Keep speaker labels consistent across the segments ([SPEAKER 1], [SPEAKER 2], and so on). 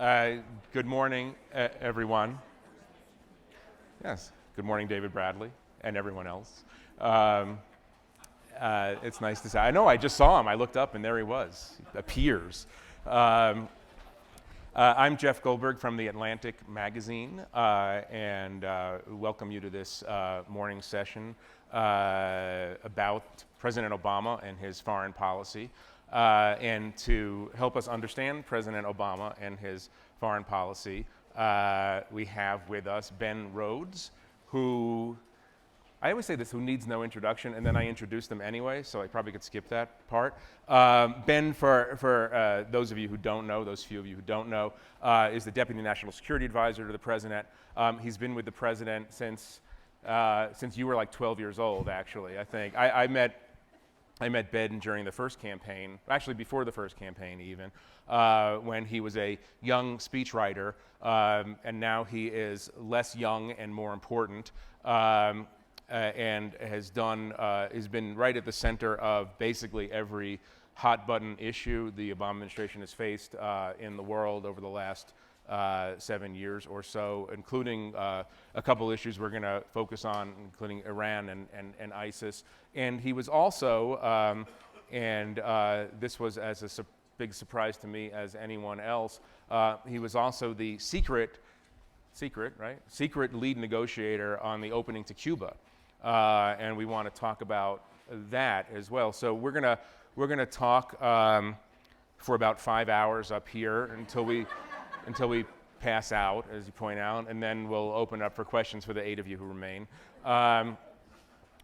[SPEAKER 1] Good morning, everyone. Yes, good morning, David Bradley, and everyone else. It's nice to say. I know, I just saw him. I looked up, and there he was. He appears. I'm Jeff Goldberg from The Atlantic magazine, and welcome you to this morning session about President Obama and his foreign policy. And to help us understand President Obama and his foreign policy, we have with us Ben Rhodes, who, I always say this, who needs no introduction, and then I introduce them anyway, so I probably could skip that part. Ben, for those of you who don't know, those few of you who don't know, is the Deputy National Security Advisor to the President. He's been with the President since you were like 12 years old, actually, I think. I met Ben during the first campaign, actually before the first campaign even, when he was a young speechwriter, and now he is less young and more important, and has been right at the center of basically every hot button issue the Obama administration has faced in the world over the last 7 years or so, including a couple issues we're going to focus on, including Iran and ISIS. And he was also, this was as a big surprise to me as anyone else, he was also the secret lead negotiator on the opening to Cuba. And we want to talk about that as well. So we're gonna talk for about 5 hours up here until we pass out, as you point out, and then we'll open up for questions for the 8 of you who remain.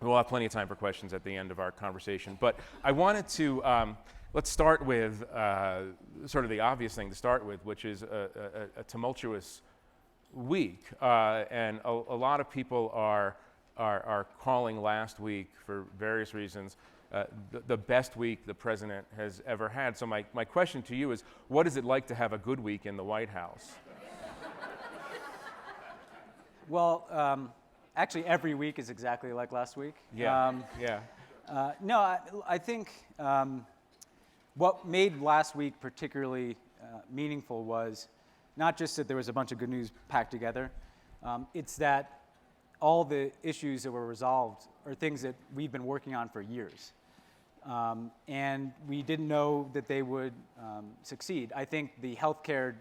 [SPEAKER 1] We'll have plenty of time for questions at the end of our conversation. But I wanted to, let's start with sort of the obvious thing to start with, which is a tumultuous week. And a lot of people are calling last week, for various reasons, the best week the president has ever had. So my question to you is, what is it like to have a good week in the White House?
[SPEAKER 2] Well, actually every week is exactly like last week.
[SPEAKER 1] Yeah,
[SPEAKER 2] I think what made last week particularly meaningful was not just that there was a bunch of good news packed together, it's that all the issues that were resolved are things that we've been working on for years. And we didn't know that they would succeed. I think the healthcare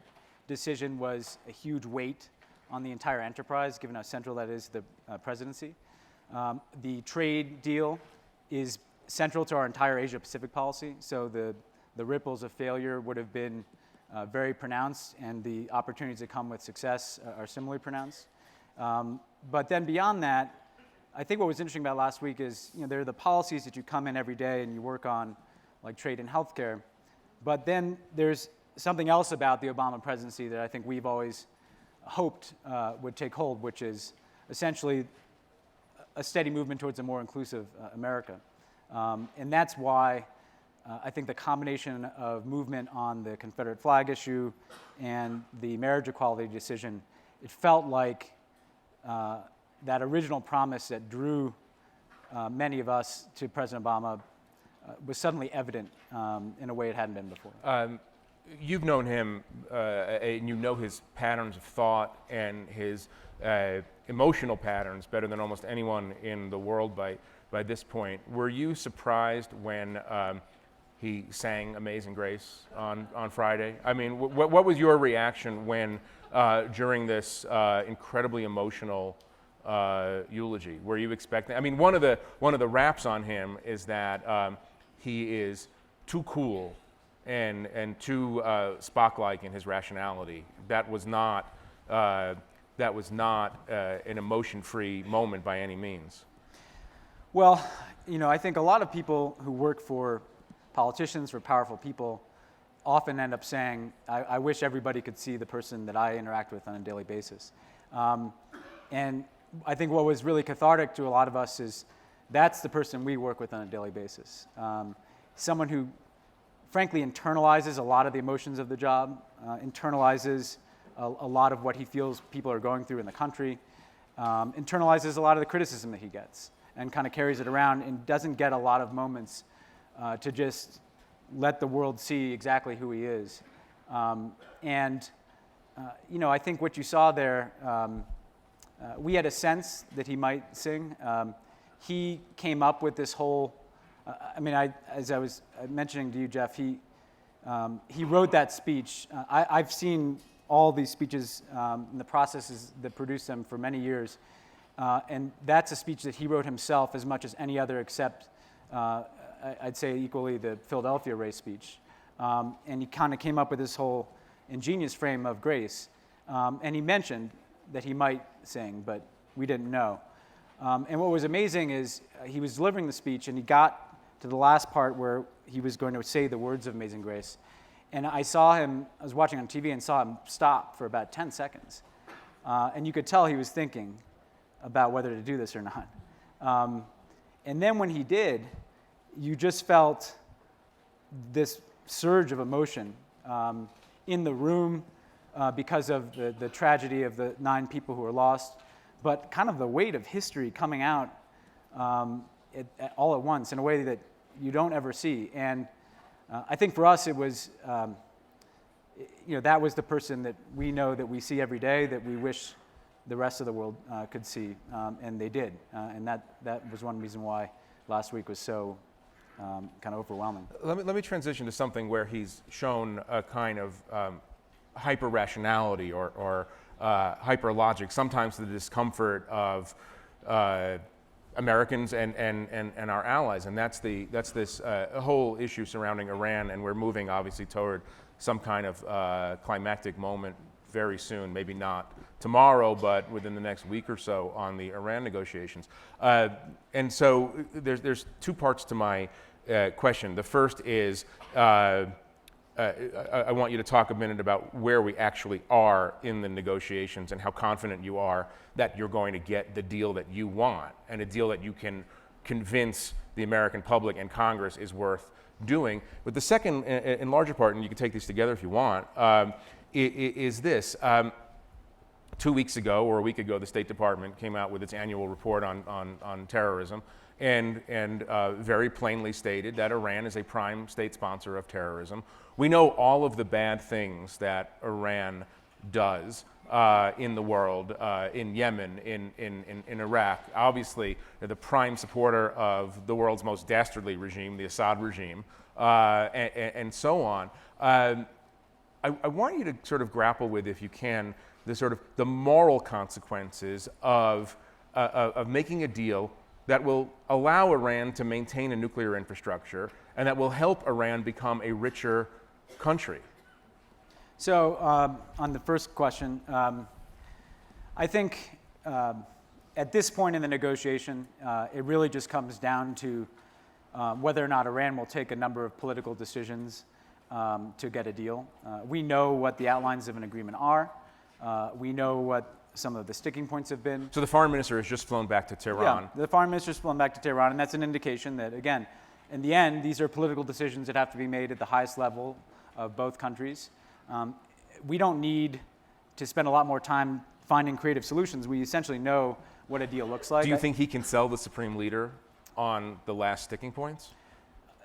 [SPEAKER 2] decision was a huge weight on the entire enterprise, given how central that is to the presidency. The trade deal is central to our entire Asia-Pacific policy, so the ripples of failure would have been very pronounced, and the opportunities that come with success are similarly pronounced. But then beyond that, I think what was interesting about last week is, there are the policies that you come in every day and you work on, like trade and healthcare. But then there's something else about the Obama presidency that I think we've always hoped would take hold, which is essentially a steady movement towards a more inclusive America. And that's why I think the combination of movement on the Confederate flag issue and the marriage equality decision, it felt like that original promise that drew many of us to President Obama was suddenly evident in a way it hadn't been before.
[SPEAKER 1] You've known him, and you know his patterns of thought and his emotional patterns better than almost anyone in the world by this point. Were you surprised when he sang Amazing Grace on Friday? I mean, what was your reaction when, during this incredibly emotional eulogy, were you expecting? I mean, one of the raps on him is that he is too cool and too Spock-like in his rationality. That was not an emotion-free moment by any means.
[SPEAKER 2] Well, I think a lot of people who work for politicians, for powerful people, often end up saying, I wish everybody could see the person that I interact with on a daily basis. And I think what was really cathartic to a lot of us is that's the person we work with on a daily basis. Someone who frankly internalizes a lot of the emotions of the job, internalizes a lot of what he feels people are going through in the country, internalizes a lot of the criticism that he gets, and kind of carries it around and doesn't get a lot of moments to just let the world see exactly who he is. And I think what you saw there, we had a sense that he might sing. He came up with this whole, as I was mentioning to you, Jeff, he wrote that speech. I've seen all these speeches and the processes that produce them for many years. And that's a speech that he wrote himself as much as any other except, I'd say equally, the Philadelphia race speech. And he kind of came up with this whole ingenious frame of grace. And he mentioned that he might sing, but we didn't know. And what was amazing is he was delivering the speech, and he got to the last part where he was going to say the words of Amazing Grace. And I was watching on TV and saw him stop for about 10 seconds. And you could tell he was thinking about whether to do this or not. And then when he did, you just felt this surge of emotion in the room because of the tragedy of the 9 people who were lost, but kind of the weight of history coming out all at once in a way that you don't ever see. And I think for us it was, that was the person that we know that we see every day that we wish the rest of the world could see, and they did. And that was one reason why last week was so kind of overwhelming.
[SPEAKER 1] Let me transition to something where he's shown a kind of hyper-rationality or hyper-logic, sometimes to the discomfort of Americans and our allies, and that's this whole issue surrounding Iran, and we're moving obviously toward some kind of climactic moment very soon, maybe not tomorrow, but within the next week or so on the Iran negotiations. And so there's 2 parts to my question. The first is I want you to talk a minute about where we actually are in the negotiations and how confident you are that you're going to get the deal that you want and a deal that you can convince the American public and Congress is worth doing. But the second and larger part, and you can take these together if you want, is this. 2 weeks ago or a week ago, the State Department came out with its annual report on terrorism and very plainly stated that Iran is a prime state sponsor of terrorism. We know all of the bad things that Iran does in the world, in Yemen, in Iraq. Obviously, they're the prime supporter of the world's most dastardly regime, the Assad regime, and so on. I want you to sort of grapple with, if you can, the moral consequences of making a deal that will allow Iran to maintain a nuclear infrastructure and that will help Iran become a richer country.
[SPEAKER 2] So on the first question, I think at this point in the negotiation, it really just comes down to whether or not Iran will take a number of political decisions to get a deal. We know what the outlines of an agreement are. We know what some of the sticking points have been.
[SPEAKER 1] So the foreign minister has just flown back to Tehran.
[SPEAKER 2] Yeah, the foreign minister's flown back to Tehran, and that's an indication that, again, in the end, these are political decisions that have to be made at the highest level of both countries. We don't need to spend a lot more time finding creative solutions. We essentially know what a deal looks like.
[SPEAKER 1] Do you think he can sell the supreme leader on the last sticking points?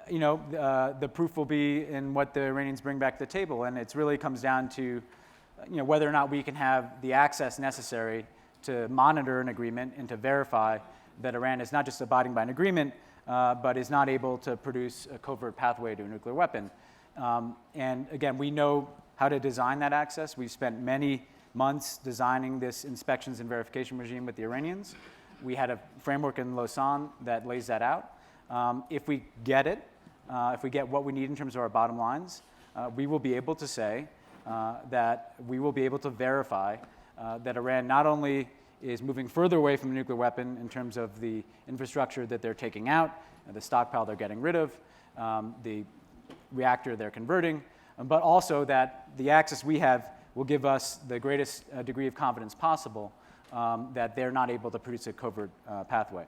[SPEAKER 2] The proof will be in what the Iranians bring back to the table, and it really comes down to whether or not we can have the access necessary to monitor an agreement and to verify that Iran is not just abiding by an agreement, but is not able to produce a covert pathway to a nuclear weapon. And again, we know how to design that access. We've spent many months designing this inspections and verification regime with the Iranians. We had a framework in Lausanne that lays that out. If we get it, if we get what we need in terms of our bottom lines, we will be able to say that we will be able to verify that Iran not only is moving further away from a nuclear weapon in terms of the infrastructure that they're taking out, the stockpile they're getting rid of, the reactor they're converting, but also that the access we have will give us the greatest degree of confidence possible that they're not able to produce a covert pathway.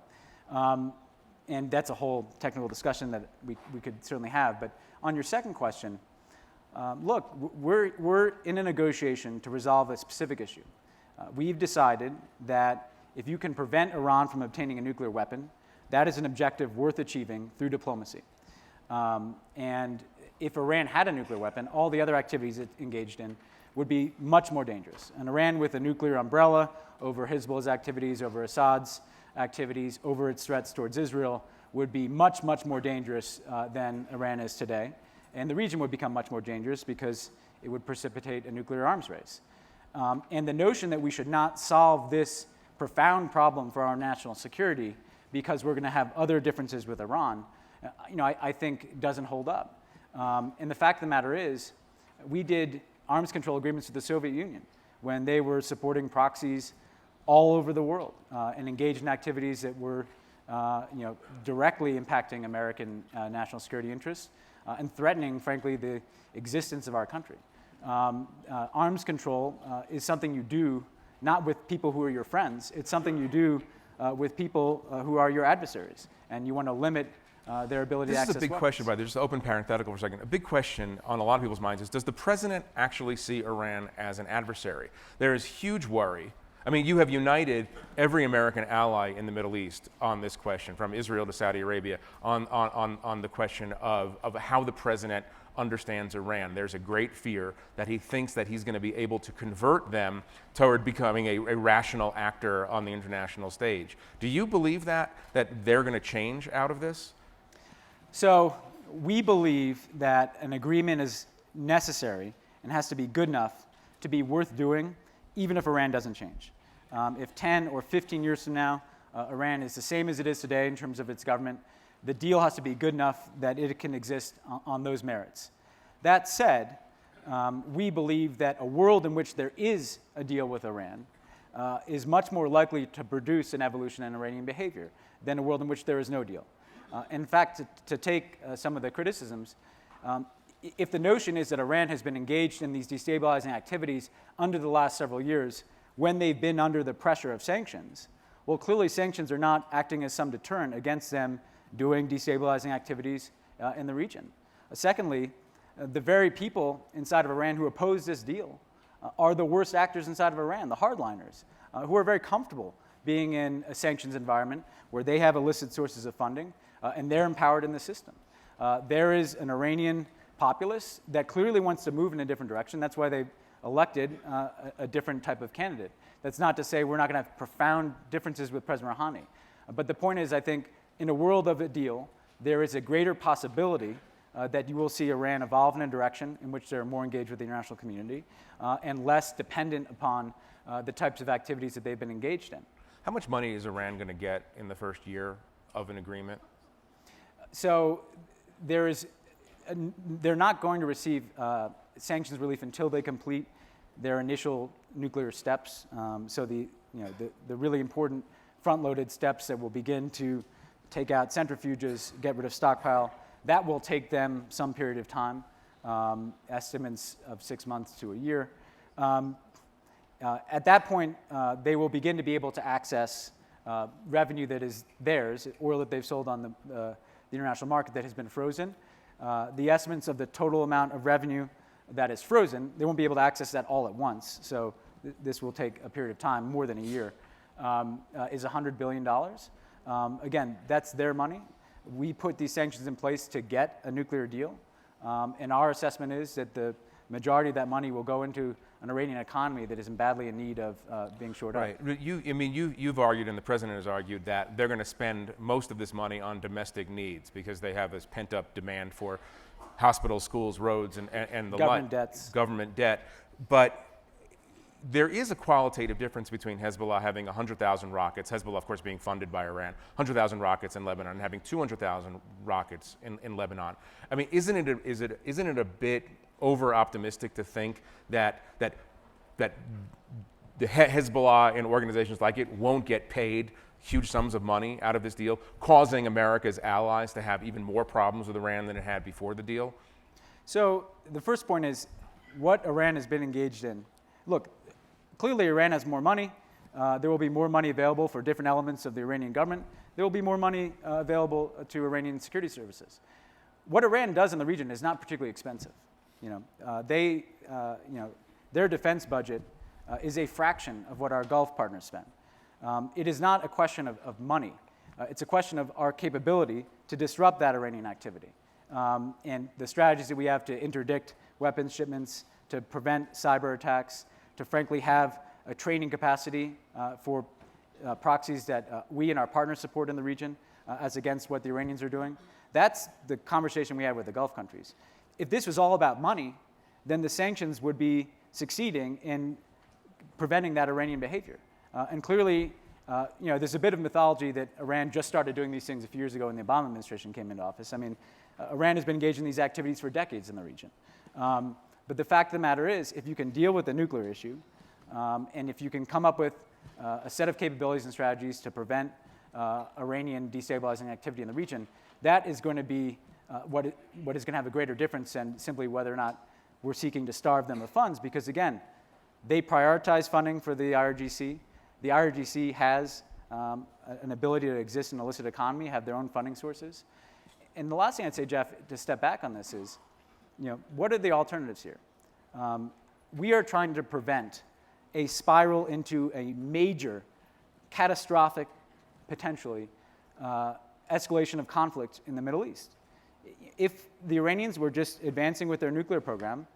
[SPEAKER 2] And that's a whole technical discussion that we could certainly have. But on your second question, look, we're in a negotiation to resolve a specific issue. We've decided that if you can prevent Iran from obtaining a nuclear weapon, that is an objective worth achieving through diplomacy. And if Iran had a nuclear weapon, all the other activities it engaged in would be much more dangerous. And Iran with a nuclear umbrella over Hezbollah's activities, over Assad's activities, over its threats towards Israel would be much, much more dangerous than Iran is today. And the region would become much more dangerous because it would precipitate a nuclear arms race. And the notion that we should not solve this profound problem for our national security because we're going to have other differences with Iran, I think doesn't hold up. And the fact of the matter is, we did arms control agreements with the Soviet Union when they were supporting proxies all over the world and engaged in activities that were directly impacting American national security interests and threatening, frankly, the existence of our country. Arms control is something you do not with people who are your friends. It's something you do with people who are your adversaries, and you want to limit their ability to access
[SPEAKER 1] This is a big
[SPEAKER 2] weapons.
[SPEAKER 1] question, by the way. Just open parenthetical for a second. A big question on a lot of people's minds is, does the president actually see Iran as an adversary? There is huge worry. I mean, you have united every American ally in the Middle East on this question, from Israel to Saudi Arabia, on the question of how the president understands Iran. There's a great fear that he thinks that he's going to be able to convert them toward becoming a rational actor on the international stage. Do you believe that they're going to change out of this?
[SPEAKER 2] So we believe that an agreement is necessary and has to be good enough to be worth doing, even if Iran doesn't change. If 10 or 15 years from now, Iran is the same as it is today in terms of its government, the deal has to be good enough that it can exist on those merits. That said, we believe that a world in which there is a deal with Iran is much more likely to produce an evolution in Iranian behavior than a world in which there is no deal. In fact, to take some of the criticisms, if the notion is that Iran has been engaged in these destabilizing activities under the last several years when they've been under the pressure of sanctions, well, clearly sanctions are not acting as some deterrent against them doing destabilizing activities in the region. Secondly, the very people inside of Iran who oppose this deal are the worst actors inside of Iran, the hardliners, who are very comfortable being in a sanctions environment where they have illicit sources of funding and they're empowered in the system. There is an Iranian populace that clearly wants to move in a different direction. That's why they elected a different type of candidate. That's not to say we're not going to have profound differences with President Rouhani. But the point is, I think, in a world of a deal, there is a greater possibility that you will see Iran evolve in a direction in which they're more engaged with the international community and less dependent upon the types of activities that they've been engaged in.
[SPEAKER 1] How much money is Iran going to get in the first year of an agreement?
[SPEAKER 2] So they're not going to receive sanctions relief until they complete their initial nuclear steps. So the really important front-loaded steps that will begin to take out centrifuges, get rid of stockpile, that will take them some period of time, estimates of 6 months to a year. At that point, they will begin to be able to access revenue that is theirs, oil that they've sold on the international market that has been frozen. The estimates of the total amount of revenue that is frozen, they won't be able to access that all at once. So this will take a period of time, more than a year, is $100 billion. Again, that's their money. We put these sanctions in place to get a nuclear deal. And our assessment is that the majority of that money will go into an Iranian economy that is badly in need of being shored up.
[SPEAKER 1] Right. You've argued, and the president has argued, that they're going to spend most of this money on domestic needs because they have this pent-up demand for hospitals, schools, roads, and the
[SPEAKER 2] government
[SPEAKER 1] like.
[SPEAKER 2] debts.
[SPEAKER 1] Government debt. But there is a qualitative difference between Hezbollah having 100,000 rockets, Hezbollah, of course, being funded by Iran, 100,000 rockets in Lebanon, and having 200,000 rockets in Lebanon. I mean, isn't it a bit over-optimistic to think that the Hezbollah and organizations like it won't get paid huge sums of money out of this deal, causing America's allies to have even more problems with Iran than it had before the deal?
[SPEAKER 2] So the first point is what Iran has been engaged in. Look, clearly Iran has more money. There will be more money available for different elements of the Iranian government. There will be more money available to Iranian security services. What Iran does in the region is not particularly expensive. Their defense budget is a fraction of what our Gulf partners spend. It is not a question of money. It's a question of our capability to disrupt that Iranian activity. and the strategies that we have to interdict weapons shipments, to prevent cyber attacks, to frankly have a training capacity for proxies that we and our partners support in the region as against what the Iranians are doing. That's the conversation we had with the Gulf countries. If this was all about money, then the sanctions would be succeeding in preventing that Iranian behavior. And clearly, there's a bit of mythology that Iran just started doing these things a few years ago when the Obama administration came into office. I mean, Iran has been engaged in these activities for decades in the region. But the fact of the matter is, if you can deal with the nuclear issue, and if you can come up with a set of capabilities and strategies to prevent Iranian destabilizing activity in the region, that is going to be what is going to have a greater difference than simply whether or not we're seeking to starve them of funds. Because again, they prioritize funding for the IRGC. The IRGC has an ability to exist in an illicit economy, have their own funding sources. And the last thing I'd say, Jeff, to step back on this is, what are the alternatives here? We are trying to prevent a spiral into a major, catastrophic, potentially, escalation of conflict in the Middle East. If the Iranians were just advancing with their nuclear program,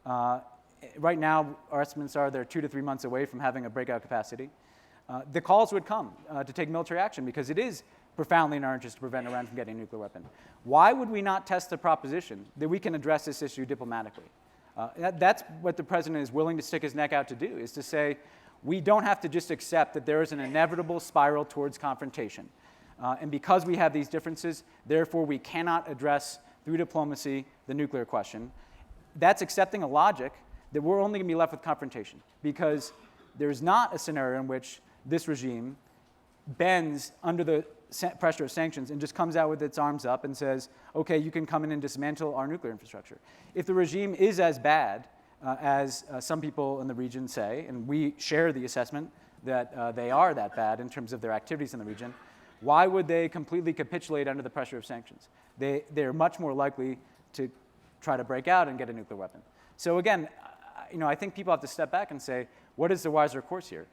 [SPEAKER 2] right now our estimates are they're 2 to 3 months away from having a breakout capacity. The calls would come to take military action because it is profoundly in our interest to prevent Iran from getting a nuclear weapon. Why would we not test the proposition that we can address this issue diplomatically? That's what the president is willing to stick his neck out to do, is to say, we don't have to just accept that there is an inevitable spiral towards confrontation. And because we have these differences, therefore we cannot address through diplomacy the nuclear question. That's accepting a logic that we're only going to be left with confrontation, because there's not a scenario in which this regime bends under the pressure of sanctions and just comes out with its arms up and says, okay, you can come in and dismantle our nuclear infrastructure. If the regime is as bad as some people in the region say, and we share the assessment that they are that bad in terms of their activities in the region, why would they completely capitulate under the pressure of sanctions? They're much more likely to try to break out and get a nuclear weapon. So again, I think people have to step back and say, what is the wiser course here?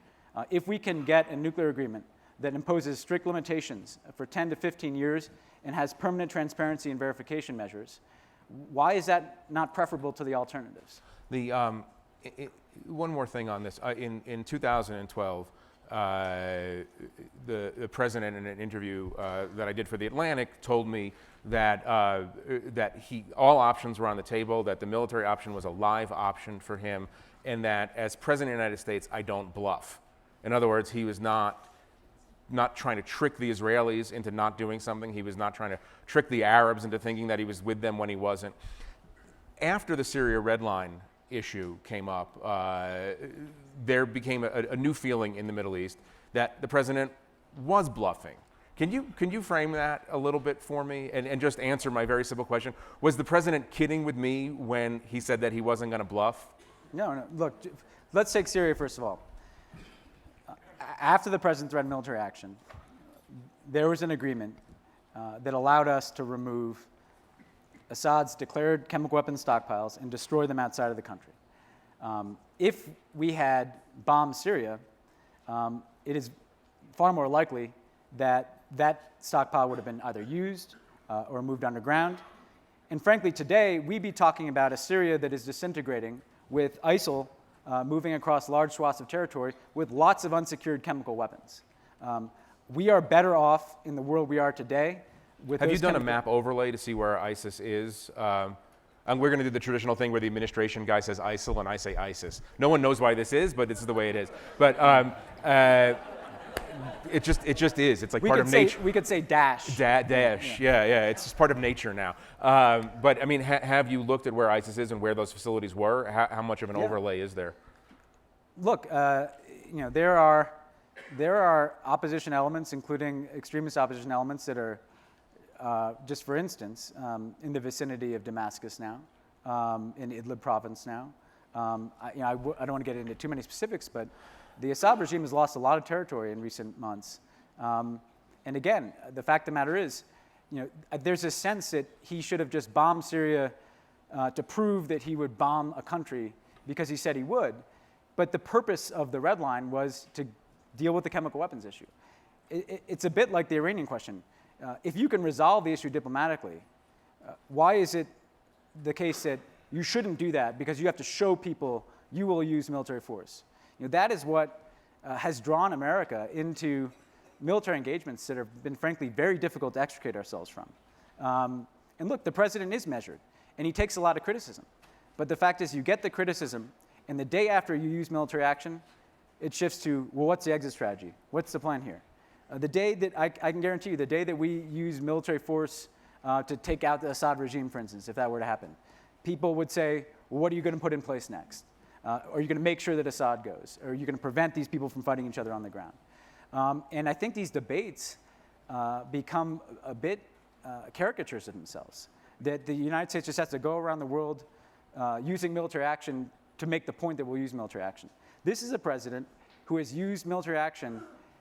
[SPEAKER 2] If we can get a nuclear agreement that imposes strict limitations for 10 to 15 years and has permanent transparency and verification measures, why is that not preferable to the alternatives?
[SPEAKER 1] One more thing on this. In 2012, the president, in an interview that I did for The Atlantic, told me that all options were on the table, that the military option was a live option for him, and that as president of the United States, I don't bluff. In other words, he was not trying to trick the Israelis into not doing something. He was not trying to trick the Arabs into thinking that he was with them when he wasn't. After the Syria Red Line issue came up, there became a new feeling in the Middle East that the president was bluffing. Can you frame that a little bit for me and just answer my very simple question? Was the president kidding with me when he said that he wasn't going to bluff?
[SPEAKER 2] No. Look, let's take Syria first of all. After the president threatened military action, there was an agreement that allowed us to remove Assad's declared chemical weapons stockpiles and destroy them outside of the country. If we had bombed Syria, it is far more likely that that stockpile would have been either used or moved underground. And frankly, today, we'd be talking about a Syria that is disintegrating with ISIL moving across large swaths of territory with lots of unsecured chemical weapons. We are better off in the world we are today with
[SPEAKER 1] Have you done a map overlay to see where ISIS is? And we're going to do the traditional thing where the administration guy says ISIL and I say ISIS. No one knows why this is, but this is the way it is. But it just is. It's like part of nature.
[SPEAKER 2] We could say dash.
[SPEAKER 1] Dash. Yeah. It's just part of nature now. But I mean, have you looked at where ISIS is and where those facilities were? How much of an overlay is there?
[SPEAKER 2] Look, there are opposition elements, including extremist opposition elements, that are just for instance, in the vicinity of Damascus now, in Idlib province now. I don't want to get into too many specifics, but the Assad regime has lost a lot of territory in recent months. And again, the fact of the matter is, there's a sense that he should have just bombed Syria to prove that he would bomb a country because he said he would. But the purpose of the Red Line was to deal with the chemical weapons issue. It's a bit like the Iranian question. If you can resolve the issue diplomatically, Why is it the case that you shouldn't do that because you have to show people you will use military force? That is what has drawn America into military engagements that have been, frankly, very difficult to extricate ourselves from. And look, the president is measured, and he takes a lot of criticism. But the fact is, you get the criticism, and the day after you use military action, it shifts to, well, what's the exit strategy? What's the plan here? The day that, I can guarantee you, the day that we use military force to take out the Assad regime, for instance, if that were to happen, people would say, well, what are you going to put in place next? Are you going to make sure that Assad goes? Or are you going to prevent these people from fighting each other on the ground? And I think these debates become a bit caricatures of themselves, that the United States just has to go around the world using military action to make the point that we'll use military action. This is a president who has used military action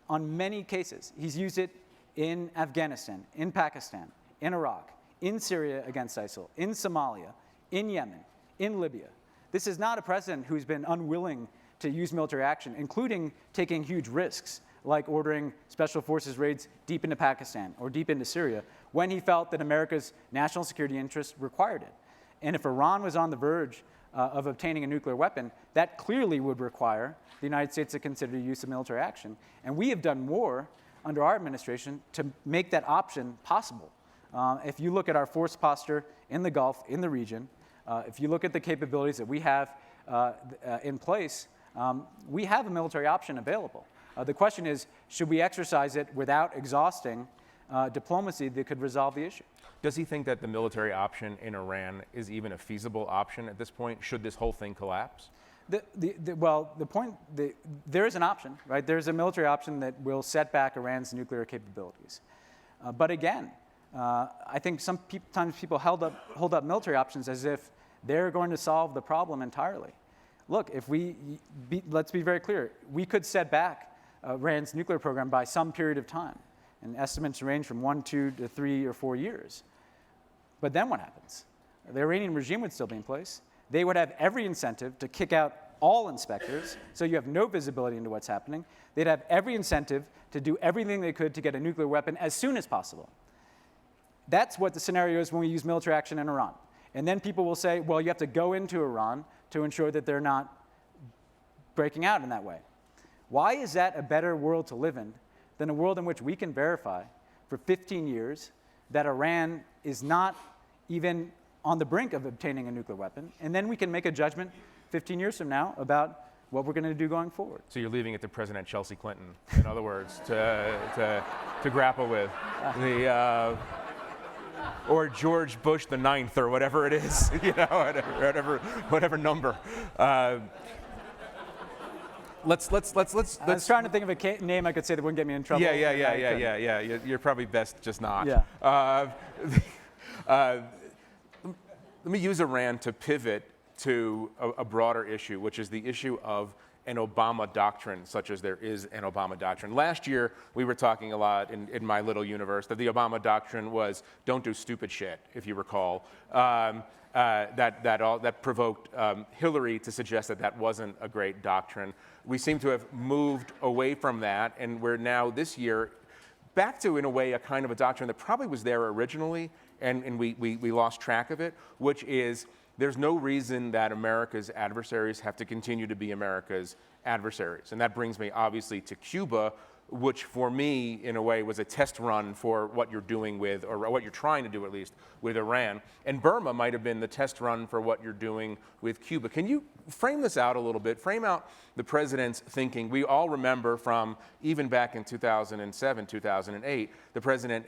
[SPEAKER 2] on many cases. He's used it in Afghanistan, in Pakistan, in Iraq, in Syria against ISIL, in Somalia, in Yemen, in Libya. This is not a president who's been unwilling to use military action, including taking huge risks, like ordering special forces raids deep into Pakistan or deep into Syria, when he felt that America's national security interests required it. And if Iran was on the verge of obtaining a nuclear weapon, that clearly would require the United States to consider the use of military action. And we have done more under our administration to make that option possible. If you look at our force posture in the Gulf, in the region, if you look at the capabilities that we have in place, we have a military option available. The question is, should we exercise it without exhausting diplomacy that could resolve the issue?
[SPEAKER 1] Does he think that the military option in Iran is even a feasible option at this point? Should this whole thing collapse?
[SPEAKER 2] There is an option, right? There's a military option that will set back Iran's nuclear capabilities. But again, I think sometimes people hold up military options as if they're going to solve the problem entirely. Look, let's be very clear, we could set back Iran's nuclear program by some period of time. And estimates range from 1, 2 to 3 or 4 years. But then what happens? The Iranian regime would still be in place. They would have every incentive to kick out all inspectors, so you have no visibility into what's happening. They'd have every incentive to do everything they could to get a nuclear weapon as soon as possible. That's what the scenario is when we use military action in Iran. And then people will say, well, you have to go into Iran to ensure that they're not breaking out in that way. Why is that a better world to live in than a world in which we can verify for 15 years that Iran is not even on the brink of obtaining a nuclear weapon, and then we can make a judgment 15 years from now about what we're going to do going forward.
[SPEAKER 1] So you're leaving it to President Chelsea Clinton, in other words, to grapple with the, or George Bush the Ninth, or whatever it is, whatever number. Let's.
[SPEAKER 2] I was trying to think of a name I could say that wouldn't get me in trouble.
[SPEAKER 1] Yeah. You're probably best just not.
[SPEAKER 2] Yeah.
[SPEAKER 1] Let me use Iran to pivot to a broader issue, which is the issue of an Obama doctrine, such as there is an Obama doctrine. Last year, we were talking a lot in my little universe that the Obama doctrine was don't do stupid shit, if you recall. That provoked Hillary to suggest that wasn't a great doctrine. We seem to have moved away from that, and we're now this year back to, in a way, a kind of a doctrine that probably was there originally, and we lost track of it, which is there's no reason that America's adversaries have to continue to be America's adversaries. And that brings me, obviously, to Cuba, which for me, in a way, was a test run for what you're doing with, or what you're trying to do at least, with Iran. And Burma might have been the test run for what you're doing with Cuba. Can you frame this out a little bit? Frame out the president's thinking. We all remember from even back in 2007, 2008, the president,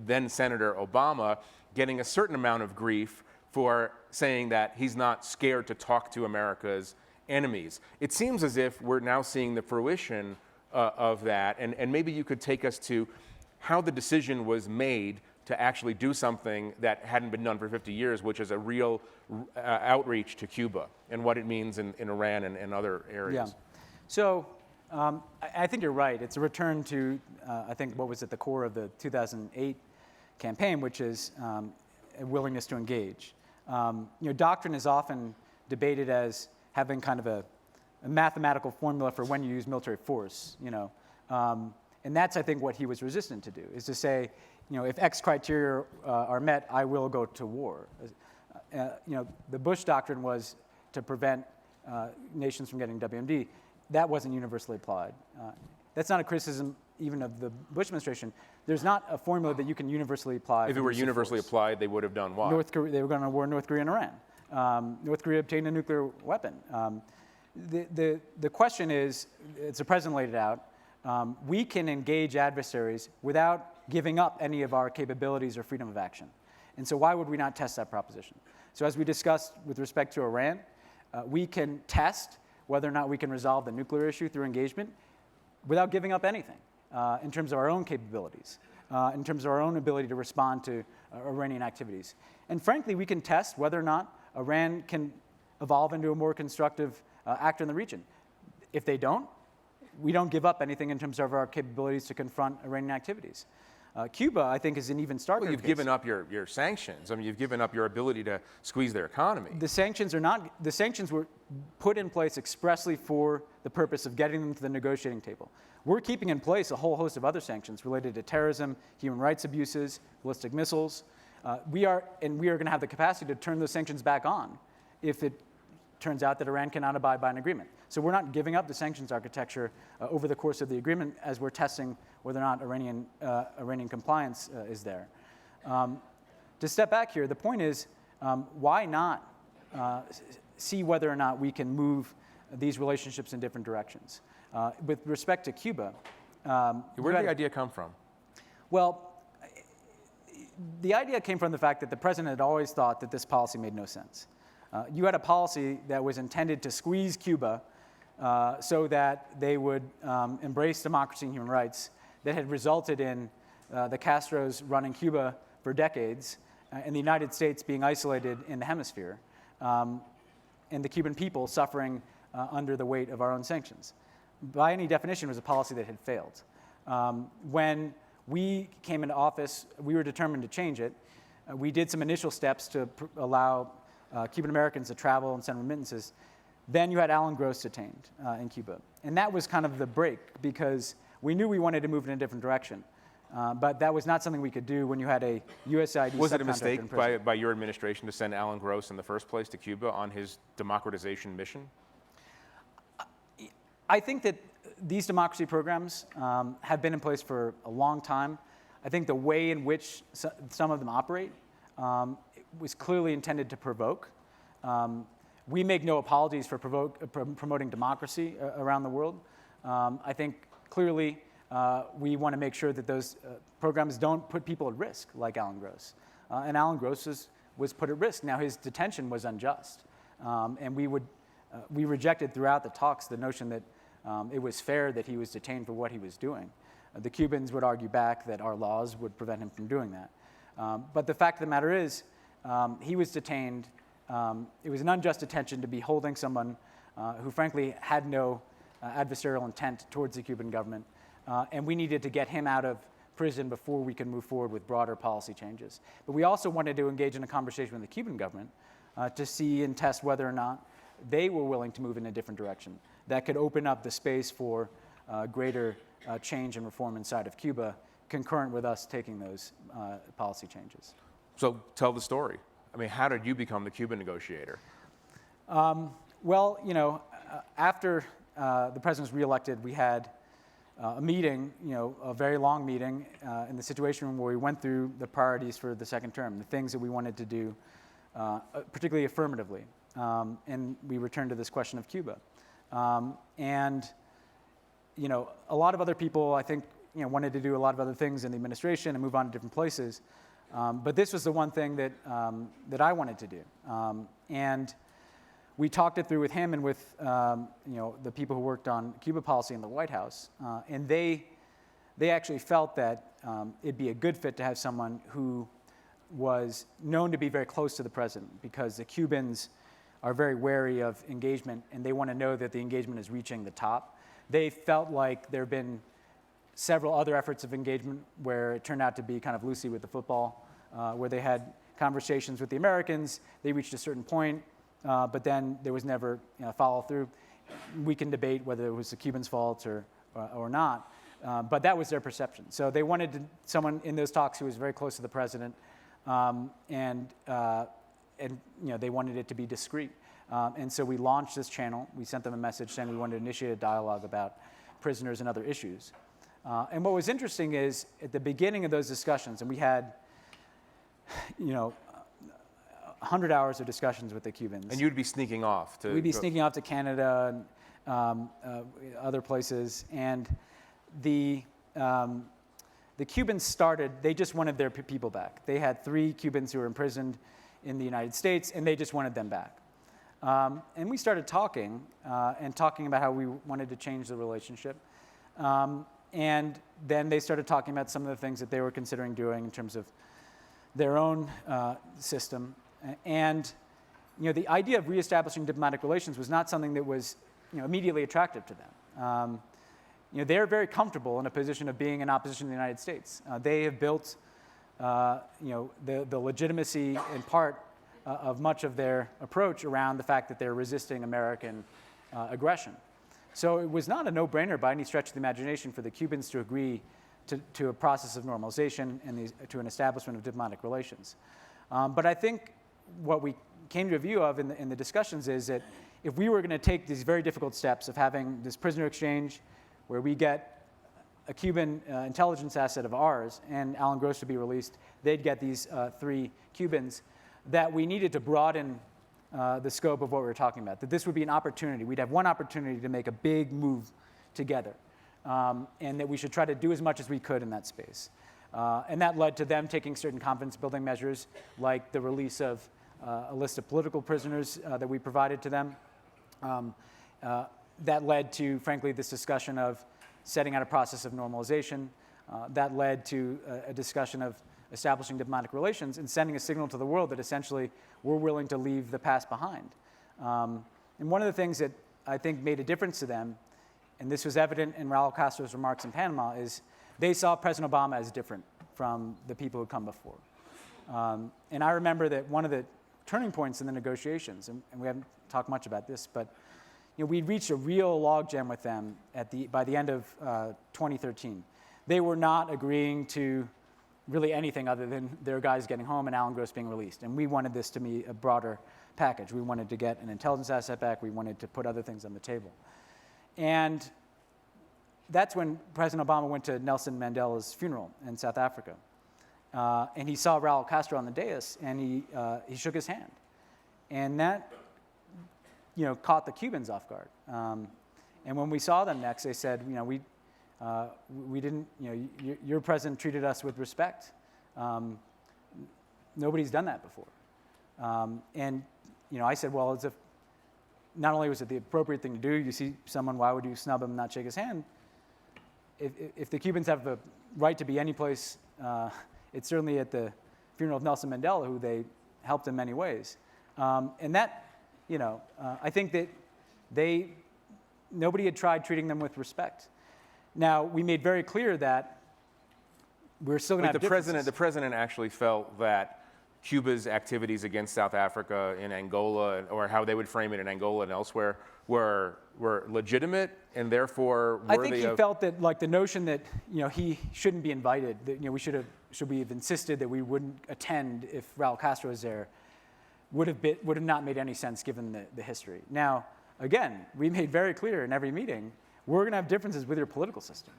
[SPEAKER 1] then Senator Obama, getting a certain amount of grief for saying that he's not scared to talk to America's enemies. It seems as if we're now seeing the fruition of that, and maybe you could take us to how the decision was made to actually do something that hadn't been done for 50 years, which is a real outreach to Cuba, and what it means in Iran and other areas.
[SPEAKER 2] Yeah. So I think you're right. It's a return to, I think, what was at the core of the 2008 campaign, which is a willingness to engage. Doctrine is often debated as having kind of a mathematical formula for when you use military force, and that's, I think, what he was resistant to do, is to say, if X criteria are met, I will go to war. The Bush doctrine was to prevent nations from getting WMD. That wasn't universally applied. That's not a criticism even of the Bush administration. There's not a formula that you can universally apply.
[SPEAKER 1] If it were universally applied, they would have done what?
[SPEAKER 2] They were going to war in North Korea and Iran. North Korea obtained a nuclear weapon. The question is, as the president laid it out, we can engage adversaries without giving up any of our capabilities or freedom of action. And so why would we not test that proposition? So as we discussed with respect to Iran, we can test whether or not we can resolve the nuclear issue through engagement without giving up anything in terms of our own capabilities, in terms of our own ability to respond to Iranian activities. And frankly, we can test whether or not Iran can evolve into a more constructive actor in the region. If they don't, we don't give up anything in terms of our capabilities to confront Iranian activities. Cuba, I think, is an even starker.
[SPEAKER 1] Well, you've given up your sanctions. I mean, you've given up your ability to squeeze their economy.
[SPEAKER 2] The sanctions were put in place expressly for the purpose of getting them to the negotiating table. We're keeping in place a whole host of other sanctions related to terrorism, human rights abuses, ballistic missiles. We are going to have the capacity to turn those sanctions back on if it turns out that Iran cannot abide by an agreement. So we're not giving up the sanctions architecture over the course of the agreement as we're testing whether or not Iranian compliance is there. To step back here, the point is, why not see whether or not we can move these relationships in different directions? With respect to Cuba,
[SPEAKER 1] where did the idea come from?
[SPEAKER 2] Well, the idea came from the fact that the president had always thought that this policy made no sense. You had a policy that was intended to squeeze Cuba so that they would embrace democracy and human rights that had resulted in the Castros running Cuba for decades and the United States being isolated in the hemisphere and the Cuban people suffering under the weight of our own sanctions. By any definition, it was a policy that had failed. When we came into office, we were determined to change it. We did some initial steps to allow Cuban Americans to travel and send remittances. Then you had Alan Gross detained in Cuba. And that was kind of the break because we knew we wanted to move in a different direction. But that was not something we could do when you had a USAID
[SPEAKER 1] Was it a mistake by your administration to send Alan Gross in the first place to Cuba on his democratization mission?
[SPEAKER 2] I think that these democracy programs have been in place for a long time. I think the way in which some of them operate was clearly intended to provoke. We make no apologies for promoting democracy around the world. I think clearly we want to make sure that those programs don't put people at risk, like Alan Gross. And Alan Gross was put at risk. Now, his detention was unjust. And we rejected throughout the talks the notion that it was fair that he was detained for what he was doing. The Cubans would argue back that our laws would prevent him from doing that. But the fact of the matter is, he was detained. It was an unjust detention to be holding someone who frankly had no adversarial intent towards the Cuban government. And we needed to get him out of prison before we could move forward with broader policy changes. But we also wanted to engage in a conversation with the Cuban government to see and test whether or not they were willing to move in a different direction that could open up the space for greater change and reform inside of Cuba, concurrent with us taking those policy changes.
[SPEAKER 1] So tell the story. I mean, how did you become the Cuban negotiator?
[SPEAKER 2] Well, after the president was reelected, we had a meeting, a very long meeting in the Situation Room where we went through the priorities for the second term, the things that we wanted to do, particularly affirmatively. And we returned to this question of Cuba. And a lot of other people, I think, wanted to do a lot of other things in the administration and move on to different places. But this was the one thing that I wanted to do. And we talked it through with him and with the people who worked on Cuba policy in the White House. And they actually felt that it'd be a good fit to have someone who was known to be very close to the president, because the Cubans are very wary of engagement, and they want to know that the engagement is reaching the top. They felt like there have been several other efforts of engagement where it turned out to be kind of Lucy with the football, where they had conversations with the Americans. They reached a certain point, but then there was never follow through. We can debate whether it was the Cubans' fault or not. But that was their perception. So they wanted someone in those talks who was very close to the president, and they wanted it to be discreet. And so we launched this channel. We sent them a message saying we wanted to initiate a dialogue about prisoners and other issues. And what was interesting is at the beginning of those discussions, and we had, 100 hours of discussions with the Cubans.
[SPEAKER 1] And you'd be sneaking off to...
[SPEAKER 2] We'd be sneaking off to Canada and other places. And the Cubans started, they just wanted their people back. They had 3 Cubans who were imprisoned in the United States, and they just wanted them back. And we started talking about how we wanted to change the relationship. And then they started talking about some of the things that they were considering doing in terms of their own system. And the idea of reestablishing diplomatic relations was not something that was immediately attractive to them. They're very comfortable in a position of being in opposition to the United States. They have built the legitimacy in part of much of their approach around the fact that they're resisting American aggression. So it was not a no-brainer by any stretch of the imagination for the Cubans to agree to a process of normalization and to an establishment of diplomatic relations. But I think what we came to a view of in the discussions is that if we were going to take these very difficult steps of having this prisoner exchange where we get a Cuban intelligence asset of ours and Alan Gross would be released, they'd get these 3 Cubans, that we needed to broaden the scope of what we were talking about, that this would be an opportunity. We'd have one opportunity to make a big move together, and that we should try to do as much as we could in that space. And that led to them taking certain confidence-building measures, like the release of a list of political prisoners that we provided to them. That led to, frankly, this discussion of setting out a process of normalization. That led to a discussion of establishing diplomatic relations and sending a signal to the world that essentially we're willing to leave the past behind. And one of the things that I think made a difference to them, and this was evident in Raul Castro's remarks in Panama, is they saw President Obama as different from the people who come before. And I remember that one of the turning points in the negotiations, and we haven't talked much about this, but we'd reached a real logjam with them by the end of 2013. They were not agreeing to really anything other than their guys getting home and Alan Gross being released. And we wanted this to be a broader package. We wanted to get an intelligence asset back. We wanted to put other things on the table. And that's when President Obama went to Nelson Mandela's funeral in South Africa. And he saw Raul Castro on the dais, and he shook his hand. And that caught the Cubans off guard. And when we saw them next, they said, we didn't, your president treated us with respect. Nobody's done that before. And I said, well, not only was it the appropriate thing to do, you see someone, why would you snub him and not shake his hand? If the Cubans have the right to be any place, it's certainly at the funeral of Nelson Mandela, who they helped in many ways. And that, I think that nobody had tried treating them with respect. Now, we made very clear that we're still going to have differences.
[SPEAKER 1] The president actually felt that Cuba's activities against South Africa in Angola, or how they would frame it in Angola and elsewhere, were legitimate and therefore worthy of...
[SPEAKER 2] I think he felt that, like, the notion that he shouldn't be invited, that should we have insisted that we wouldn't attend if Raul Castro was there, would have not made any sense given the history. Now, again, we made very clear in every meeting, we're going to have differences with your political system.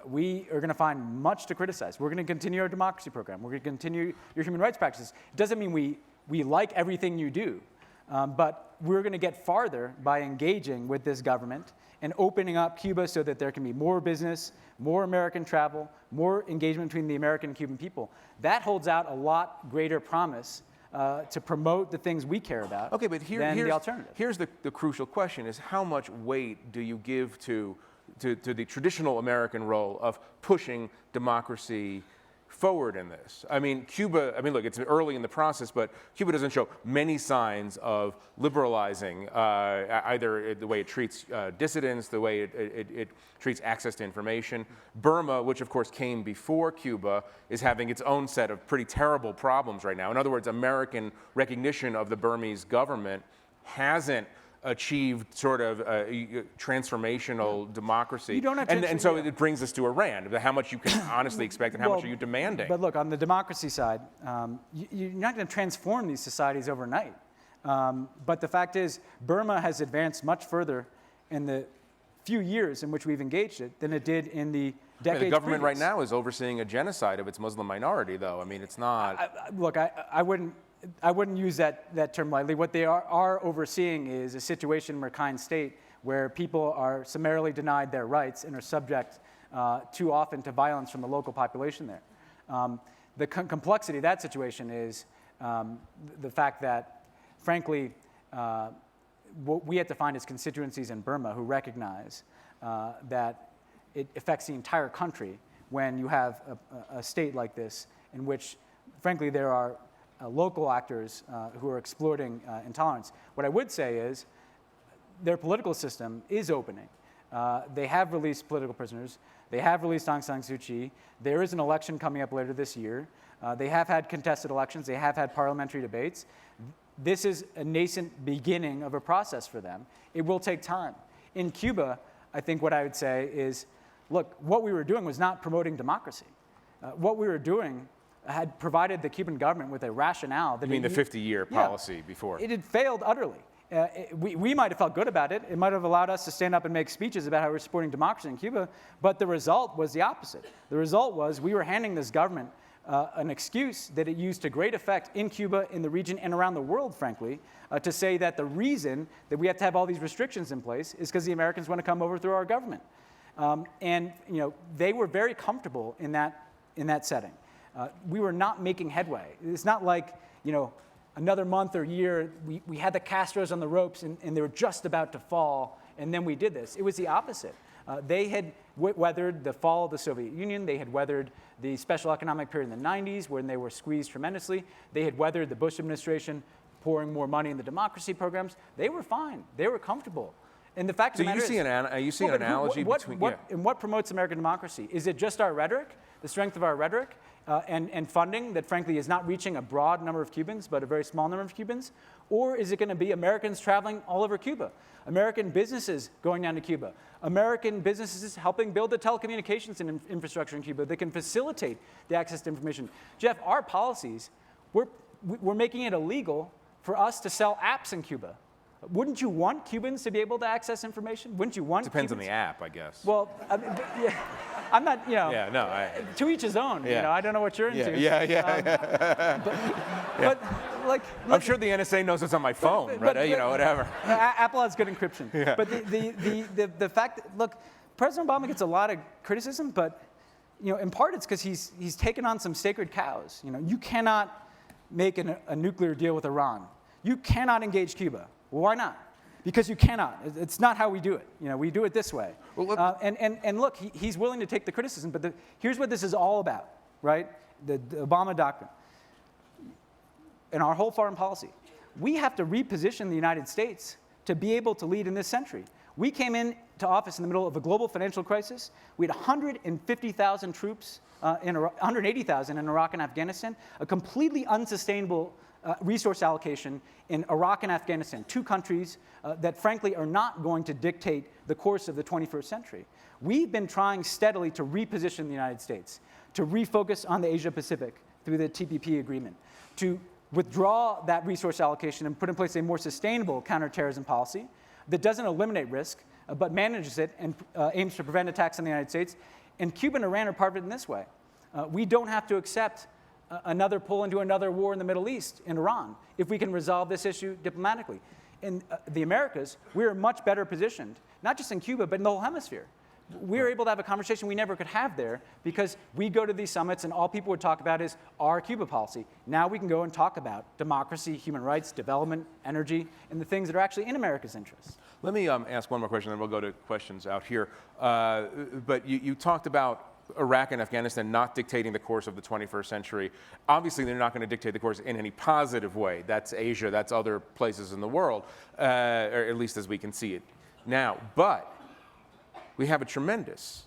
[SPEAKER 2] We are going to find much to criticize. We're going to continue our democracy program. We're going to continue your human rights practices. It doesn't mean we like everything you do, but we're going to get farther by engaging with this government and opening up Cuba so that there can be more business, more American travel, more engagement between the American and Cuban people. That holds out a lot greater promise to promote the things we care about than the alternative.
[SPEAKER 1] Here's the crucial question, is how much weight do you give to the traditional American role of pushing democracy forward in this? I mean, look, it's early in the process, but Cuba doesn't show many signs of liberalizing either the way it treats dissidents, the way it treats access to information. Burma, which of course came before Cuba, is having its own set of pretty terrible problems right now. In other words, American recognition of the Burmese government hasn't achieved sort of transformational democracy.
[SPEAKER 2] You don't have to,
[SPEAKER 1] and so it brings us to Iran, how much you can honestly expect and how much are you demanding?
[SPEAKER 2] But look, on the democracy side, you're not going to transform these societies overnight. But the fact is, Burma has advanced much further in the few years in which we've engaged it than it did in the decades
[SPEAKER 1] The government
[SPEAKER 2] previous.
[SPEAKER 1] right now is overseeing a genocide of its Muslim minority, though. I mean, it's not...
[SPEAKER 2] Look, I wouldn't use that term lightly. What they are overseeing is a situation in Rakhine State where people are summarily denied their rights and are subject too often to violence from the local population there. The complexity of that situation is the fact that, frankly, what we have to find is constituencies in Burma who recognize that it affects the entire country when you have a state like this in which, frankly, there are local actors who are exploiting intolerance. What I would say is their political system is opening. They have released political prisoners. They have released Aung San Suu Kyi. There is an election coming up later this year. They have had contested elections. They have had parliamentary debates. This is a nascent beginning of a process for them. It will take time. In Cuba, I think what I would say is, look, what we were doing was not promoting democracy. What we were doing had provided the Cuban government with a rationale that...
[SPEAKER 1] You mean the 50-year policy before?
[SPEAKER 2] It had failed utterly. We might have felt good about it. It might have allowed us to stand up and make speeches about how we're supporting democracy in Cuba, but the result was the opposite. The result was we were handing this government an excuse that it used to great effect in Cuba, in the region, and around the world, frankly, to say that the reason that we have to have all these restrictions in place is because the Americans want to come over through our government. And they were very comfortable in that setting. We were not making headway. It's not like, another month or year, we had the Castros on the ropes and they were just about to fall, and then we did this. It was the opposite. They had weathered the fall of the Soviet Union. They had weathered the special economic period in the 90s when they were squeezed tremendously. They had weathered the Bush administration pouring more money in the democracy programs. They were fine. They were comfortable. And the fact of the matter is...
[SPEAKER 1] So you see an analogy between...
[SPEAKER 2] And what promotes American democracy? Is it just our rhetoric, the strength of our rhetoric, and funding that, frankly, is not reaching a broad number of Cubans, but a very small number of Cubans? Or is it going to be Americans traveling all over Cuba? American businesses going down to Cuba? American businesses helping build the telecommunications infrastructure in Cuba that can facilitate the access to information? Jeff, our policies, we're making it illegal for us to sell apps in Cuba. Wouldn't you want Cubans to be able to access information? Wouldn't you want
[SPEAKER 1] Depends
[SPEAKER 2] Cubans?
[SPEAKER 1] On the app, I guess.
[SPEAKER 2] Well, I'm not,
[SPEAKER 1] Yeah, no.
[SPEAKER 2] To each his own.
[SPEAKER 1] Yeah.
[SPEAKER 2] I don't know what you're into.
[SPEAKER 1] But
[SPEAKER 2] like,
[SPEAKER 1] I'm sure the NSA knows it's on my phone, right? Whatever.
[SPEAKER 2] Apple has good encryption.
[SPEAKER 1] Yeah.
[SPEAKER 2] But the fact that, look, President Obama gets a lot of criticism, but in part it's because he's taken on some sacred cows. You cannot make a nuclear deal with Iran. You cannot engage Cuba. Well, why not? Because you cannot. It's not how we do it. We do it this way. Well, and look, he's willing to take the criticism, but here's what this is all about, right? The Obama Doctrine. And our whole foreign policy. We have to reposition the United States to be able to lead in this century. We came into office in the middle of a global financial crisis. We had 150,000 troops, 180,000 in Iraq and Afghanistan, a completely unsustainable resource allocation in Iraq and Afghanistan, two countries that frankly are not going to dictate the course of the 21st century. We've been trying steadily to reposition the United States, to refocus on the Asia Pacific through the TPP agreement, to withdraw that resource allocation and put in place a more sustainable counterterrorism policy that doesn't eliminate risk, but manages it and aims to prevent attacks on the United States. And Cuba and Iran are part of it in this way. We don't have to accept another pull into another war in the Middle East, in Iran, if we can resolve this issue diplomatically. In the Americas, we're much better positioned, not just in Cuba, but in the whole hemisphere. We're able to have a conversation we never could have there because we go to these summits and all people would talk about is our Cuba policy. Now we can go and talk about democracy, human rights, development, energy, and the things that are actually in America's interests.
[SPEAKER 1] Let me ask one more question, then we'll go to questions out here. But you talked about Iraq and Afghanistan not dictating the course of the 21st century. Obviously, they're not going to dictate the course in any positive way. That's Asia, that's other places in the world, or at least as we can see it now. But we have a tremendous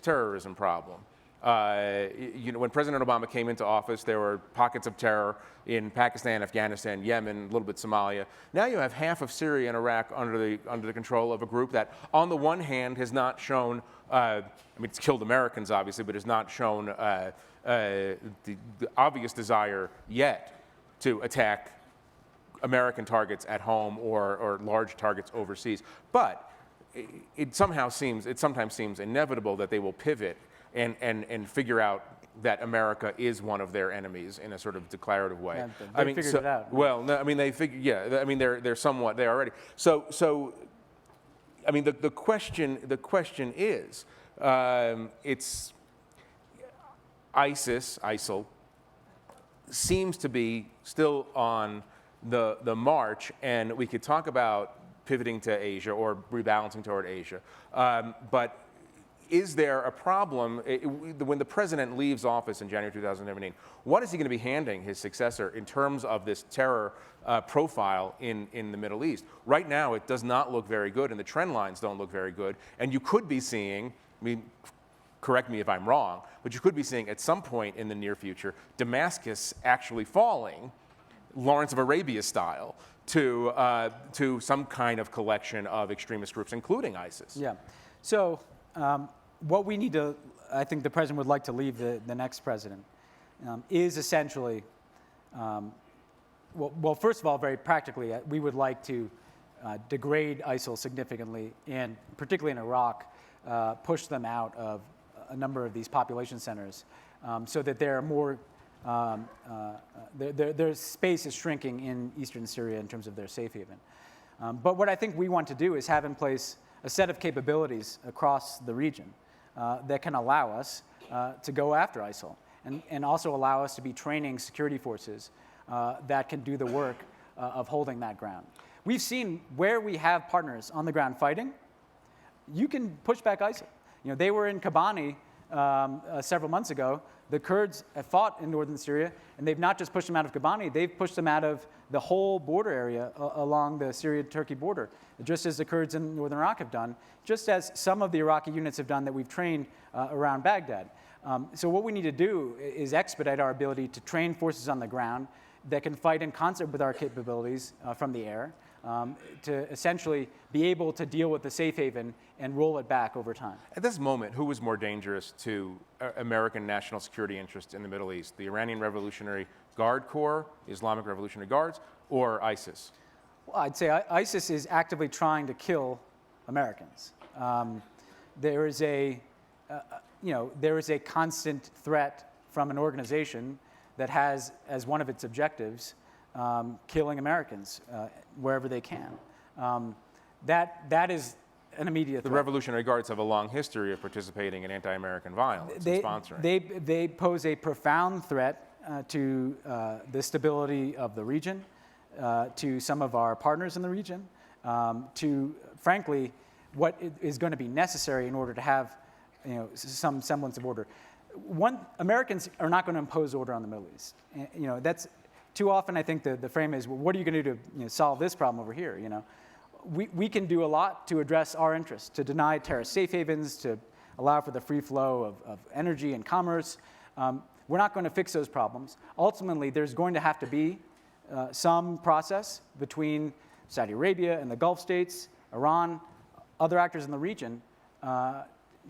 [SPEAKER 1] terrorism problem When President Obama came into office, there were pockets of terror in Pakistan, Afghanistan, Yemen, a little bit Somalia. Now you have half of Syria and Iraq under the control of a group that, on the one hand, has not shown, it's killed Americans, obviously, but has not shown the obvious desire yet to attack American targets at home or large targets overseas. But it sometimes seems inevitable that they will pivot and figure out that America is one of their enemies in a sort of declarative way.
[SPEAKER 2] Yeah, they figured it out. Right?
[SPEAKER 1] Well, no, they figure. Yeah, they're somewhat there already. So, the question is, it's ISIL seems to be still on the march, and we could talk about pivoting to Asia or rebalancing toward Asia, but is there a problem when the president leaves office in January 2017? What is he going to be handing his successor in terms of this terror profile in the Middle East? Right now, it does not look very good, and the trend lines don't look very good. And you could be seeing, correct me if I'm wrong, but you could be seeing at some point in the near future Damascus actually falling, Lawrence of Arabia style, to some kind of collection of extremist groups, including ISIS.
[SPEAKER 2] Yeah. So. What we need to, I think the president would like to leave the next president, is essentially, well, first of all, very practically, we would like to degrade ISIL significantly, and particularly in Iraq, push them out of a number of these population centers so that they're more, their space is shrinking in eastern Syria in terms of their safe haven. But what I think we want to do is have in place a set of capabilities across the region that can allow us to go after ISIL and also allow us to be training security forces that can do the work of holding that ground. We've seen where we have partners on the ground fighting, you can push back ISIL. They were in Kobani several months ago. The Kurds have fought in northern Syria, and they've not just pushed them out of Kobani, they've pushed them out of the whole border area along the Syria-Turkey border, just as the Kurds in northern Iraq have done, just as some of the Iraqi units have done that we've trained around Baghdad. So what we need to do is expedite our ability to train forces on the ground that can fight in concert with our capabilities from the air to essentially be able to deal with the safe haven and roll it back over time.
[SPEAKER 1] At this moment, who is more dangerous to American national security interests in the Middle East? The Iranian Revolutionary Guard Corps, the Islamic Revolutionary Guards, or ISIS?
[SPEAKER 2] Well, I'd say ISIS is actively trying to kill Americans. There is a constant threat from an organization that has as one of its objectives killing Americans wherever they can. That is an immediate threat.
[SPEAKER 1] The Revolutionary Guards have a long history of participating in anti-American violence and sponsoring.
[SPEAKER 2] They pose a profound threat to the stability of the region, to some of our partners in the region, to, frankly, what is going to be necessary in order to have some semblance of order. Americans are not going to impose order on the Middle East. That's too often. I think the frame is, well, what are you going to do to solve this problem over here? We can do a lot to address our interests, to deny terrorist safe havens, to allow for the free flow of energy and commerce. We're not going to fix those problems. Ultimately, there's going to have to be some process between Saudi Arabia and the Gulf states, Iran, other actors in the region,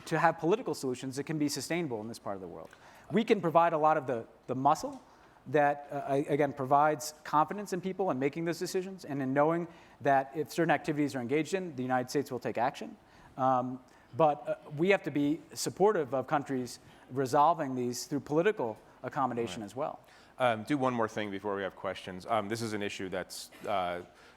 [SPEAKER 2] to have political solutions that can be sustainable in this part of the world. We can provide a lot of the muscle that, again, provides confidence in people in making those decisions and in knowing that if certain activities are engaged in, the United States will take action. But we have to be supportive of countries resolving these through political accommodation as well.
[SPEAKER 1] Do one more thing before we have questions. This is an issue that's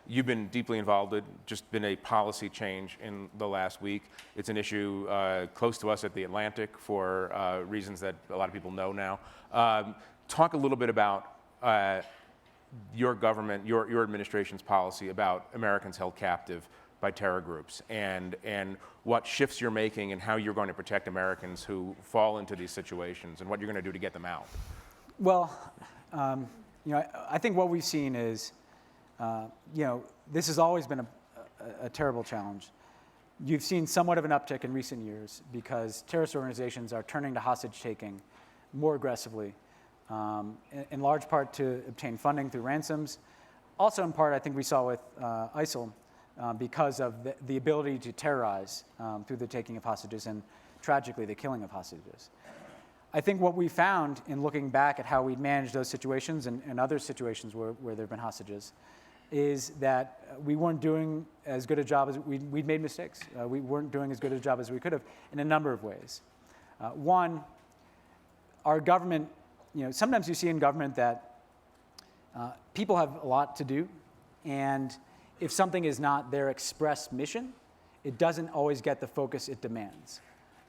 [SPEAKER 1] you've been deeply involved in, just been a policy change in the last week. It's an issue close to us at the Atlantic for reasons that a lot of people know now. Talk a little bit about your government, your administration's policy about Americans held captive by terror groups, and what shifts you're making and how you're going to protect Americans who fall into these situations, and what you're going to do to get them out.
[SPEAKER 2] Well, I think what we've seen is, this has always been a terrible challenge. you've seen somewhat of an uptick in recent years because terrorist organizations are turning to hostage-taking more aggressively, in large part to obtain funding through ransoms. Also in part, I think we saw with ISIL, because of the ability to terrorize through the taking of hostages and, tragically, the killing of hostages. I think what we found in looking back at how we managed those situations and other situations where there have been hostages is that we weren't doing as good a job as we'd made mistakes. We weren't doing as good a job as we could have in a number of ways. One, our government, sometimes you see in government that people have a lot to do, and if something is not their express mission, it doesn't always get the focus it demands.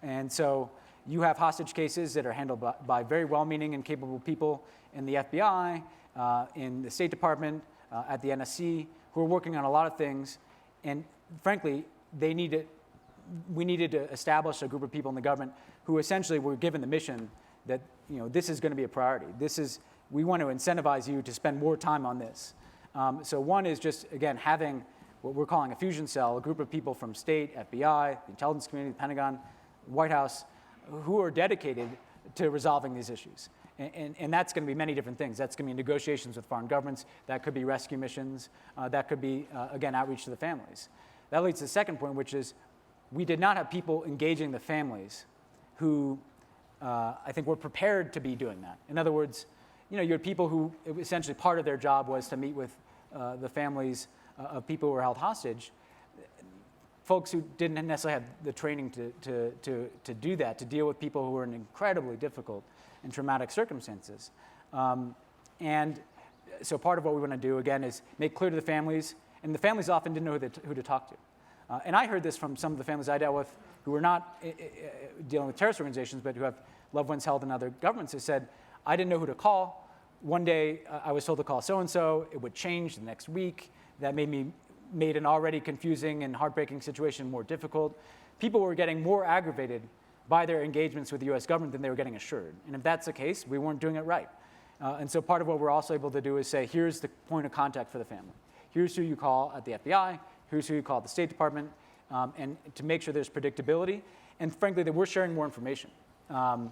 [SPEAKER 2] And so you have hostage cases that are handled by very well-meaning and capable people in the FBI, in the State Department, at the NSC, who are working on a lot of things. And frankly, we needed to establish a group of people in the government who essentially were given the mission that this is going to be a priority. We want to incentivize you to spend more time on this. So one is just, again, having what we're calling a fusion cell, a group of people from state, FBI, the intelligence community, the Pentagon, White House, who are dedicated to resolving these issues. And that's going to be many different things. That's going to be negotiations with foreign governments. That could be rescue missions. That could be, again, outreach to the families. That leads to the second point, which is we did not have people engaging the families who I think were prepared to be doing that. In other words, you had people who essentially part of their job was to meet with the families of people who were held hostage. Folks who didn't necessarily have the training to do that, to deal with people who were in incredibly difficult and traumatic circumstances. And so part of what we want to do, again, is make clear to the families, and the families often didn't know who to talk to. And I heard this from some of the families I dealt with who were not dealing with terrorist organizations, but who have loved ones held in other governments. They said, I didn't know who to call. One day I was told to call so-and-so. It would change the next week. That made an already confusing and heartbreaking situation more difficult. People were getting more aggravated by their engagements with the US government than they were getting assured. And if that's the case, we weren't doing it right. And so part of what we're also able to do is say, here's the point of contact for the family. Here's who you call at the FBI. Here's who you call at the State Department. And to make sure there's predictability. And frankly, that we're sharing more information. And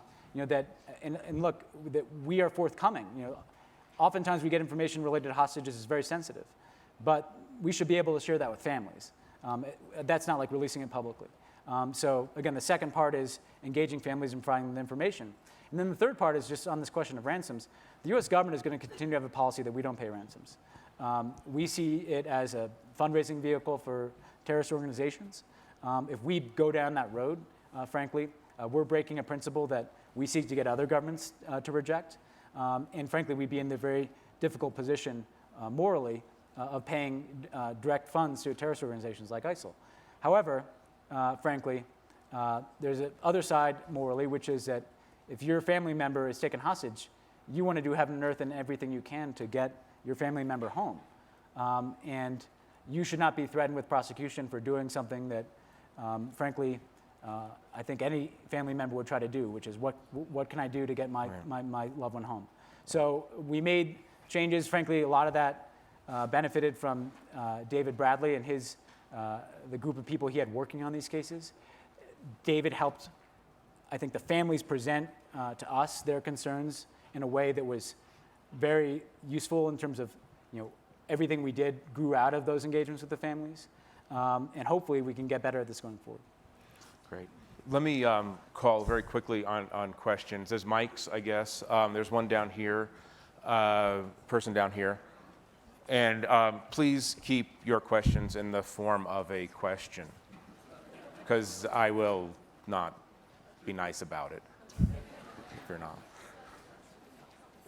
[SPEAKER 2] look, that we are forthcoming. Oftentimes we get information related to hostages is very sensitive. But we should be able to share that with families. That's not like releasing it publicly. So again, the second part is engaging families and providing them information. And then the third part is just on this question of ransoms. The US government is going to continue to have a policy that we don't pay ransoms. We see it as a fundraising vehicle for terrorist organizations. If we go down that road, frankly, we're breaking a principle that we seek to get other governments to reject. And frankly, we'd be in the very difficult position morally of paying direct funds to terrorist organizations like ISIL. However, frankly, there's an other side morally, which is that if your family member is taken hostage, you want to do heaven and earth and everything you can to get your family member home. And you should not be threatened with prosecution for doing something that, frankly, I think any family member would try to do, which is what can I do to get my loved one home? So we made changes. Frankly, a lot of that benefited from David Bradley and the group of people he had working on these cases. David helped, I think, the families present to us their concerns in a way that was very useful in terms of, everything we did grew out of those engagements with the families. And hopefully we can get better at this going forward.
[SPEAKER 1] Great. Let me call very quickly on questions. There's mics, I guess. There's one down here, person down here. And please keep your questions in the form of a question, because I will not be nice about it if you're not.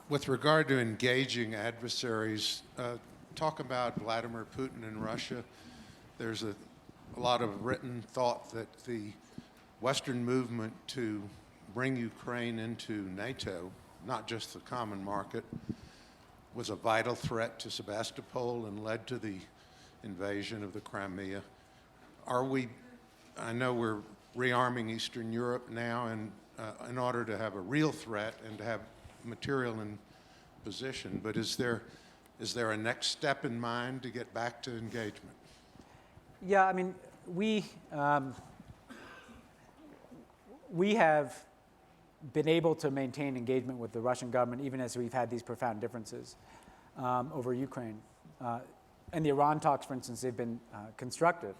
[SPEAKER 3] With regard to engaging adversaries, talk about Vladimir Putin and Russia. There's a lot of written thought that the Western movement to bring Ukraine into NATO, not just the common market, was a vital threat to Sebastopol and led to the invasion of the Crimea. I know we're rearming Eastern Europe now and in order to have a real threat and to have material in position, but is there a next step in mind to get back to engagement?
[SPEAKER 2] Yeah, I mean, we have been able to maintain engagement with the Russian government even as we've had these profound differences over Ukraine. And the Iran talks, for instance, they've been constructive.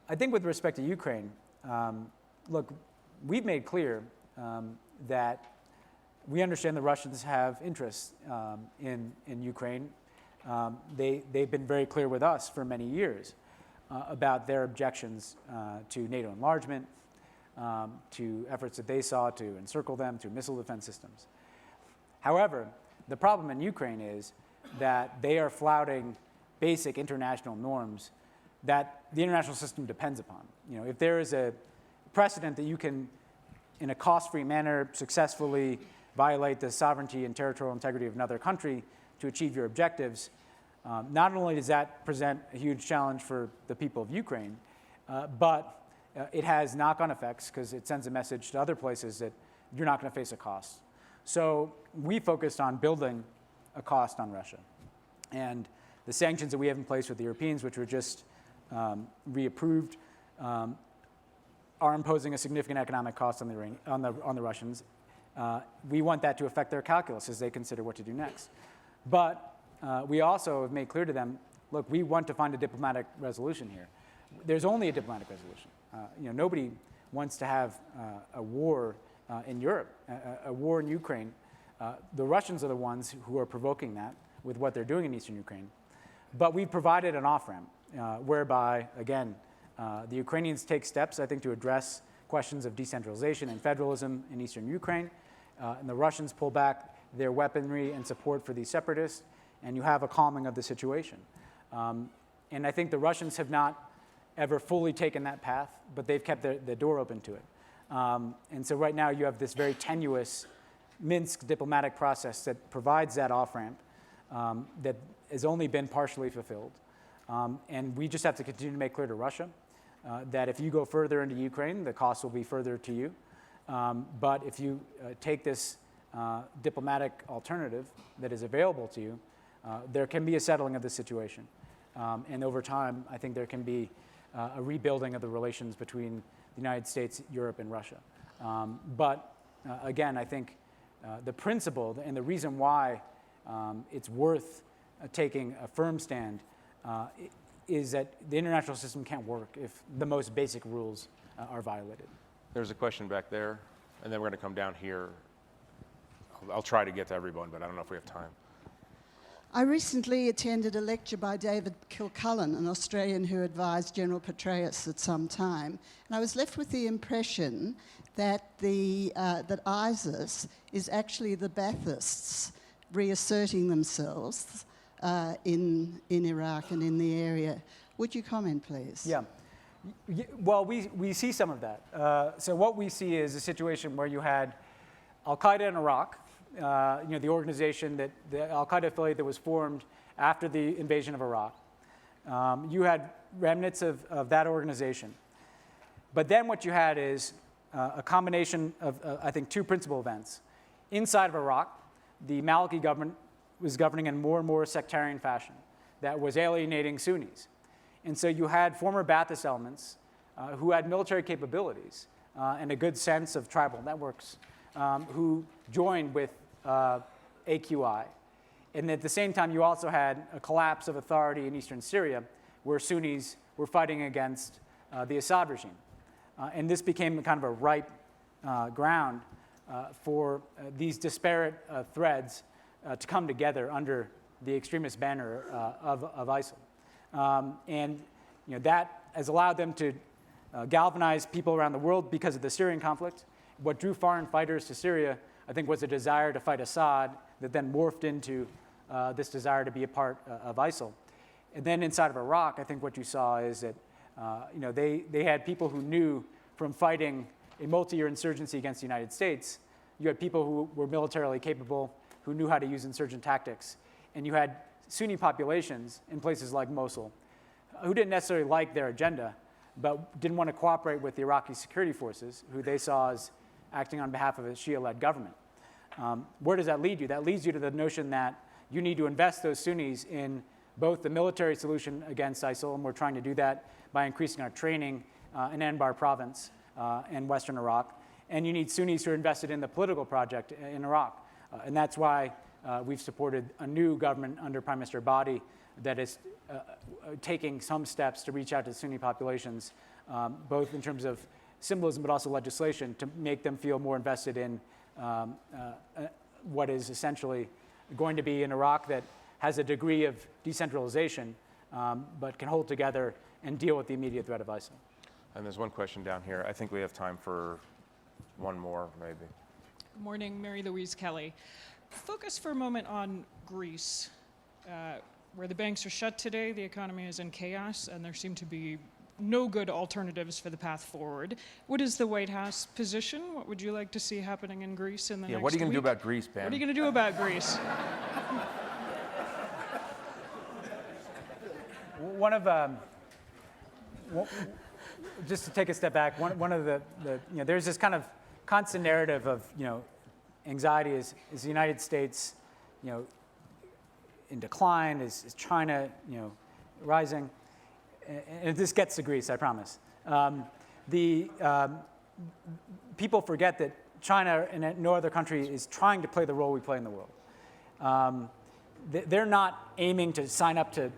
[SPEAKER 2] I think with respect to Ukraine, look, we've made clear that we understand the Russians have interests in Ukraine. They've been very clear with us for many years about their objections to NATO enlargement, to efforts that they saw to encircle them, to missile defense systems. However, the problem in Ukraine is that they are flouting basic international norms that the international system depends upon. You know, if there is a precedent that you can, in a cost-free manner, successfully violate the sovereignty and territorial integrity of another country to achieve your objectives, not only does that present a huge challenge for the people of Ukraine, but it has knock-on effects because it sends a message to other places that you're not going to face a cost. So we focused on building a cost on Russia. And the sanctions that we have in place with the Europeans, which were just reapproved, are imposing a significant economic cost on the Russians. We want that to affect their calculus as they consider what to do next. But we also have made clear to them, look, we want to find a diplomatic resolution here. There's only a diplomatic resolution. Nobody wants to have a war in Europe, a war in Ukraine. The Russians are the ones who are provoking that with what they're doing in eastern Ukraine. But we've provided an off-ramp whereby, again, the Ukrainians take steps, I think, to address questions of decentralization and federalism in eastern Ukraine. And the Russians pull back their weaponry and support for these separatists, and you have a calming of the situation. And I think the Russians have not ever fully taken that path, but they've kept the door open to it. And so right now you have this very tenuous Minsk diplomatic process that provides that off-ramp that has only been partially fulfilled. And we just have to continue to make clear to Russia that if you go further into Ukraine, the cost will be further to you. But if you take this diplomatic alternative that is available to you, there can be a settling of the situation. And over time, I think there can be a rebuilding of the relations between the United States, Europe, and Russia. But again, I think the principle and the reason why it's worth taking a firm stand is that the international system can't work if the most basic rules are violated.
[SPEAKER 1] There's a question back there, and then we're going to come down here. I'll try to get to everyone, but I don't know if we have time.
[SPEAKER 4] I recently attended a lecture by David Kilcullen, an Australian who advised General Petraeus at some time, and I was left with the impression that that ISIS is actually the Baathists reasserting themselves in Iraq and in the area. Would you comment, please?
[SPEAKER 2] Yeah. Well, we see some of that. So what we see is a situation where you had Al-Qaeda in Iraq, the organization that the Al-Qaeda affiliate that was formed after the invasion of Iraq. You had remnants of that organization. But then what you had is a combination of, I think, two principal events. Inside of Iraq, the Maliki government was governing in more and more sectarian fashion that was alienating Sunnis. And so you had former Ba'athist elements who had military capabilities and a good sense of tribal networks who joined with AQI. And at the same time, you also had a collapse of authority in eastern Syria where Sunnis were fighting against the Assad regime. And this became kind of a ripe ground for these disparate threads to come together under the extremist banner of ISIL. And that has allowed them to galvanize people around the world because of the Syrian conflict. What drew foreign fighters to Syria, I think, was a desire to fight Assad that then morphed into this desire to be a part of ISIL. And then inside of Iraq, I think what you saw is that they had people who knew from fighting a multi-year insurgency against the United States, you had people who were militarily capable, who knew how to use insurgent tactics. And you had Sunni populations in places like Mosul who didn't necessarily like their agenda, but didn't want to cooperate with the Iraqi security forces, who they saw as acting on behalf of a Shia-led government. Where does that lead you? That leads you to the notion that you need to invest those Sunnis in both the military solution against ISIL, and we're trying to do that by increasing our training in Anbar province in western Iraq. And you need Sunnis who are invested in the political project in Iraq. And that's why we've supported a new government under Prime Minister Abadi that is taking some steps to reach out to Sunni populations, both in terms of symbolism but also legislation, to make them feel more invested in what is essentially going to be an Iraq that has a degree of decentralization, but can hold together and deal with the immediate threat of ISIL.
[SPEAKER 1] And there's one question down here. I think we have time for one more, maybe.
[SPEAKER 5] Good morning, Mary Louise Kelly. Focus for a moment on Greece, where the banks are shut today, the economy is in chaos, and there seem to be no good alternatives for the path forward. What is the White House position? What would you like to see happening in Greece in the next week?
[SPEAKER 1] What are you going to do about Greece, Ben?
[SPEAKER 5] What are you going to do about Greece?
[SPEAKER 2] One of just to take a step back, one of the there's this kind of constant narrative of anxiety is the United States in decline, is China rising, and this gets to Greece, I promise. People forget that China and no other country is trying to play the role we play in the world. They're not aiming to sign up to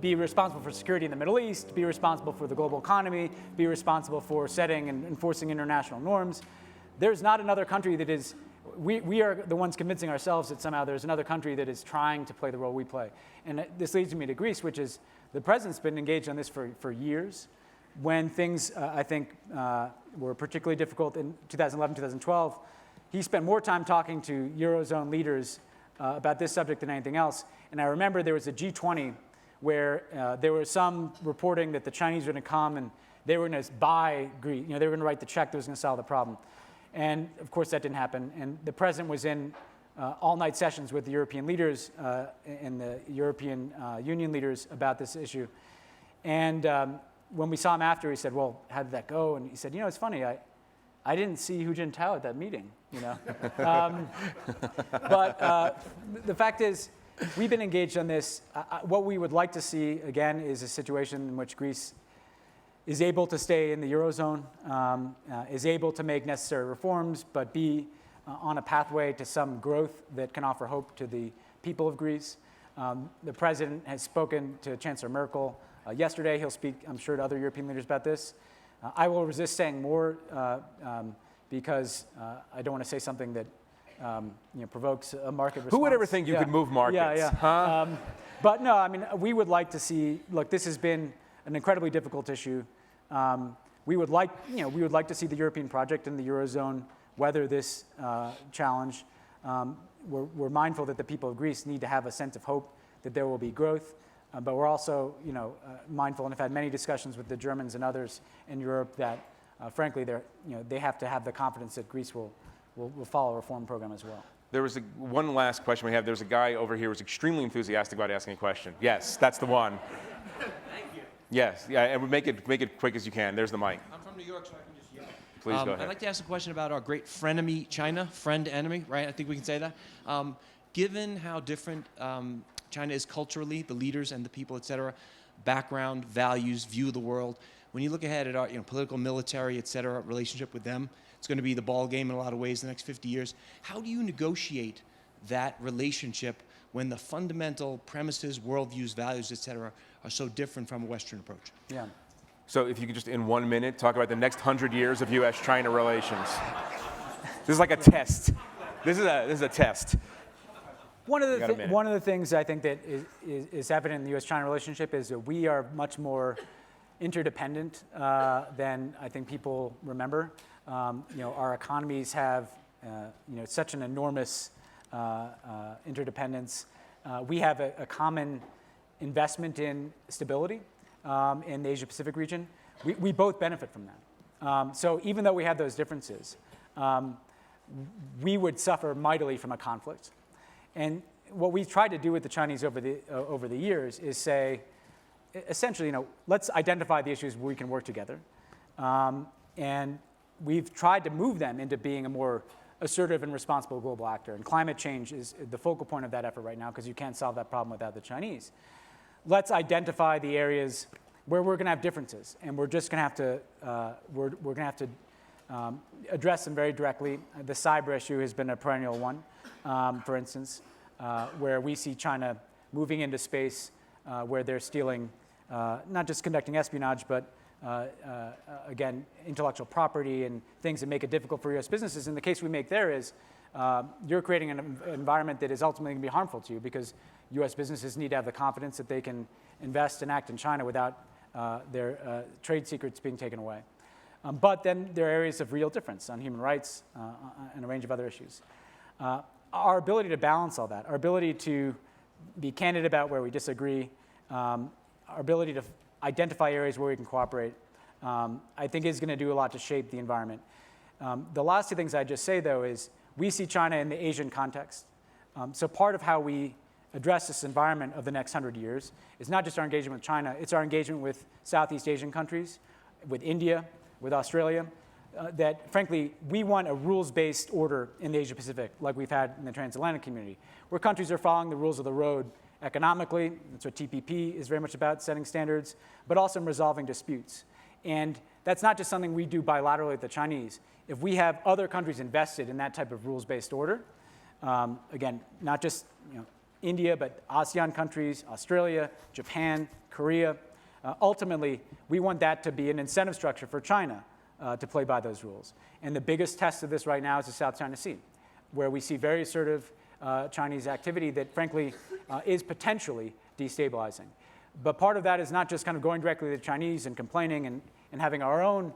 [SPEAKER 2] be responsible for security in the Middle East, be responsible for the global economy, be responsible for setting and enforcing international norms. There's not another country that is, we are the ones convincing ourselves that somehow there's another country that is trying to play the role we play. And this leads me to Greece, which is, the president's been engaged on this for years. When things, I think, were particularly difficult in 2011, 2012, he spent more time talking to Eurozone leaders about this subject than anything else. And I remember there was a G20 where there was some reporting that the Chinese were going to come and they were going to buy Greece. They were going to write the check that was going to solve the problem. And of course, that didn't happen. And the president was in all-night sessions with the European leaders and the European Union leaders about this issue. And when we saw him after, he said, "Well, how did that go?" And he said, "It's funny. I didn't see Hu Jintao at that meeting. But the fact is, we've been engaged on this. What we would like to see, again, is a situation in which Greece is able to stay in the Eurozone, is able to make necessary reforms, but be on a pathway to some growth that can offer hope to the people of Greece. The president has spoken to Chancellor Merkel yesterday. He'll speak, I'm sure, to other European leaders about this. I will resist saying more because I don't want to say something that provokes a market response.
[SPEAKER 1] Who would ever think you could move markets?
[SPEAKER 2] Yeah.
[SPEAKER 1] Huh?
[SPEAKER 2] But no, we would like to see. Look, this has been an incredibly difficult issue. We would like to see the European project and the Eurozone weather this challenge. We're mindful that the people of Greece need to have a sense of hope that there will be growth. But we're also, mindful, and have had many discussions with the Germans and others in Europe that, frankly, they have to have the confidence that Greece will follow a reform program as well.
[SPEAKER 1] There was one last question we have. There's a guy over here who's extremely enthusiastic about asking a question. Yes, that's the one.
[SPEAKER 6] Thank you.
[SPEAKER 1] Yes, yeah, and make it quick as you can. There's the mic.
[SPEAKER 6] I'm from New York, so I can just yell.
[SPEAKER 1] Please go ahead.
[SPEAKER 6] I'd like to ask a question about our great frenemy, China. Friend, enemy, right? I think we can say that. Given how different China is culturally, the leaders and the people, et cetera, background, values, view of the world, when you look ahead at our political, military, et cetera, relationship with them, it's going to be the ball game in a lot of ways in the next 50 years. How do you negotiate that relationship when the fundamental premises, worldviews, values, et cetera, are so different from a Western approach?
[SPEAKER 2] Yeah.
[SPEAKER 1] So if you could just, in 1 minute, talk about the next 100 years of U.S.-China relations. This is like a test. This is a test.
[SPEAKER 2] One of the things I think that is evident in the U.S.-China relationship is that we are much more interdependent than I think people remember. Our economies have such an enormous interdependence. We have a common investment in stability in the Asia-Pacific region. We both benefit from that. So even though we have those differences, we would suffer mightily from a conflict. And what we've tried to do with the Chinese over the years is say, essentially, let's identify the issues where we can work together. And we've tried to move them into being a more assertive and responsible global actor. And climate change is the focal point of that effort right now, because you can't solve that problem without the Chinese. Let's identify the areas where we're going to have differences, and we're just going to have to we're going to have to address them very directly. The cyber issue has been a perennial one, for instance, where we see China moving into space where they're stealing, not just conducting espionage, but again, intellectual property and things that make it difficult for U.S. businesses. And the case we make there is you're creating an environment that is ultimately going to be harmful to you, because U.S. businesses need to have the confidence that they can invest and act in China without their trade secrets being taken away. But then there are areas of real difference on human rights and a range of other issues. Our ability to balance all that, our ability to be candid about where we disagree, our ability to identify areas where we can cooperate, I think is going to do a lot to shape the environment. The last two things I'd just say, though, is we see China in the Asian context. So part of how we address this environment of the next 100 years is not just our engagement with China, it's our engagement with Southeast Asian countries, with India, with Australia, that frankly, we want a rules-based order in the Asia Pacific, like we've had in the transatlantic community, where countries are following the rules of the road economically. That's what TPP is very much about, setting standards, but also in resolving disputes. And that's not just something we do bilaterally with the Chinese. If we have other countries invested in that type of rules-based order, again, not just India, but ASEAN countries, Australia, Japan, Korea, ultimately, we want that to be an incentive structure for China to play by those rules. And the biggest test of this right now is the South China Sea, where we see very assertive Chinese activity that, frankly, is potentially destabilizing. But part of that is not just kind of going directly to the Chinese and complaining and having our own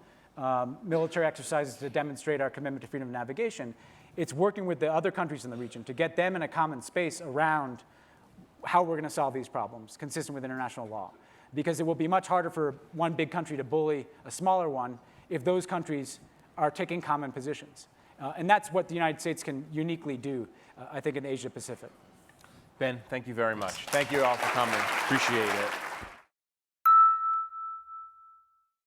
[SPEAKER 2] military exercises to demonstrate our commitment to freedom of navigation. It's working with the other countries in the region to get them in a common space around how we're going to solve these problems, consistent with international law. Because it will be much harder for one big country to bully a smaller one if those countries are taking common positions. And that's what the United States can uniquely do, I think, in Asia Pacific.
[SPEAKER 1] Ben, thank you very much. Thank you all for coming. Appreciate it.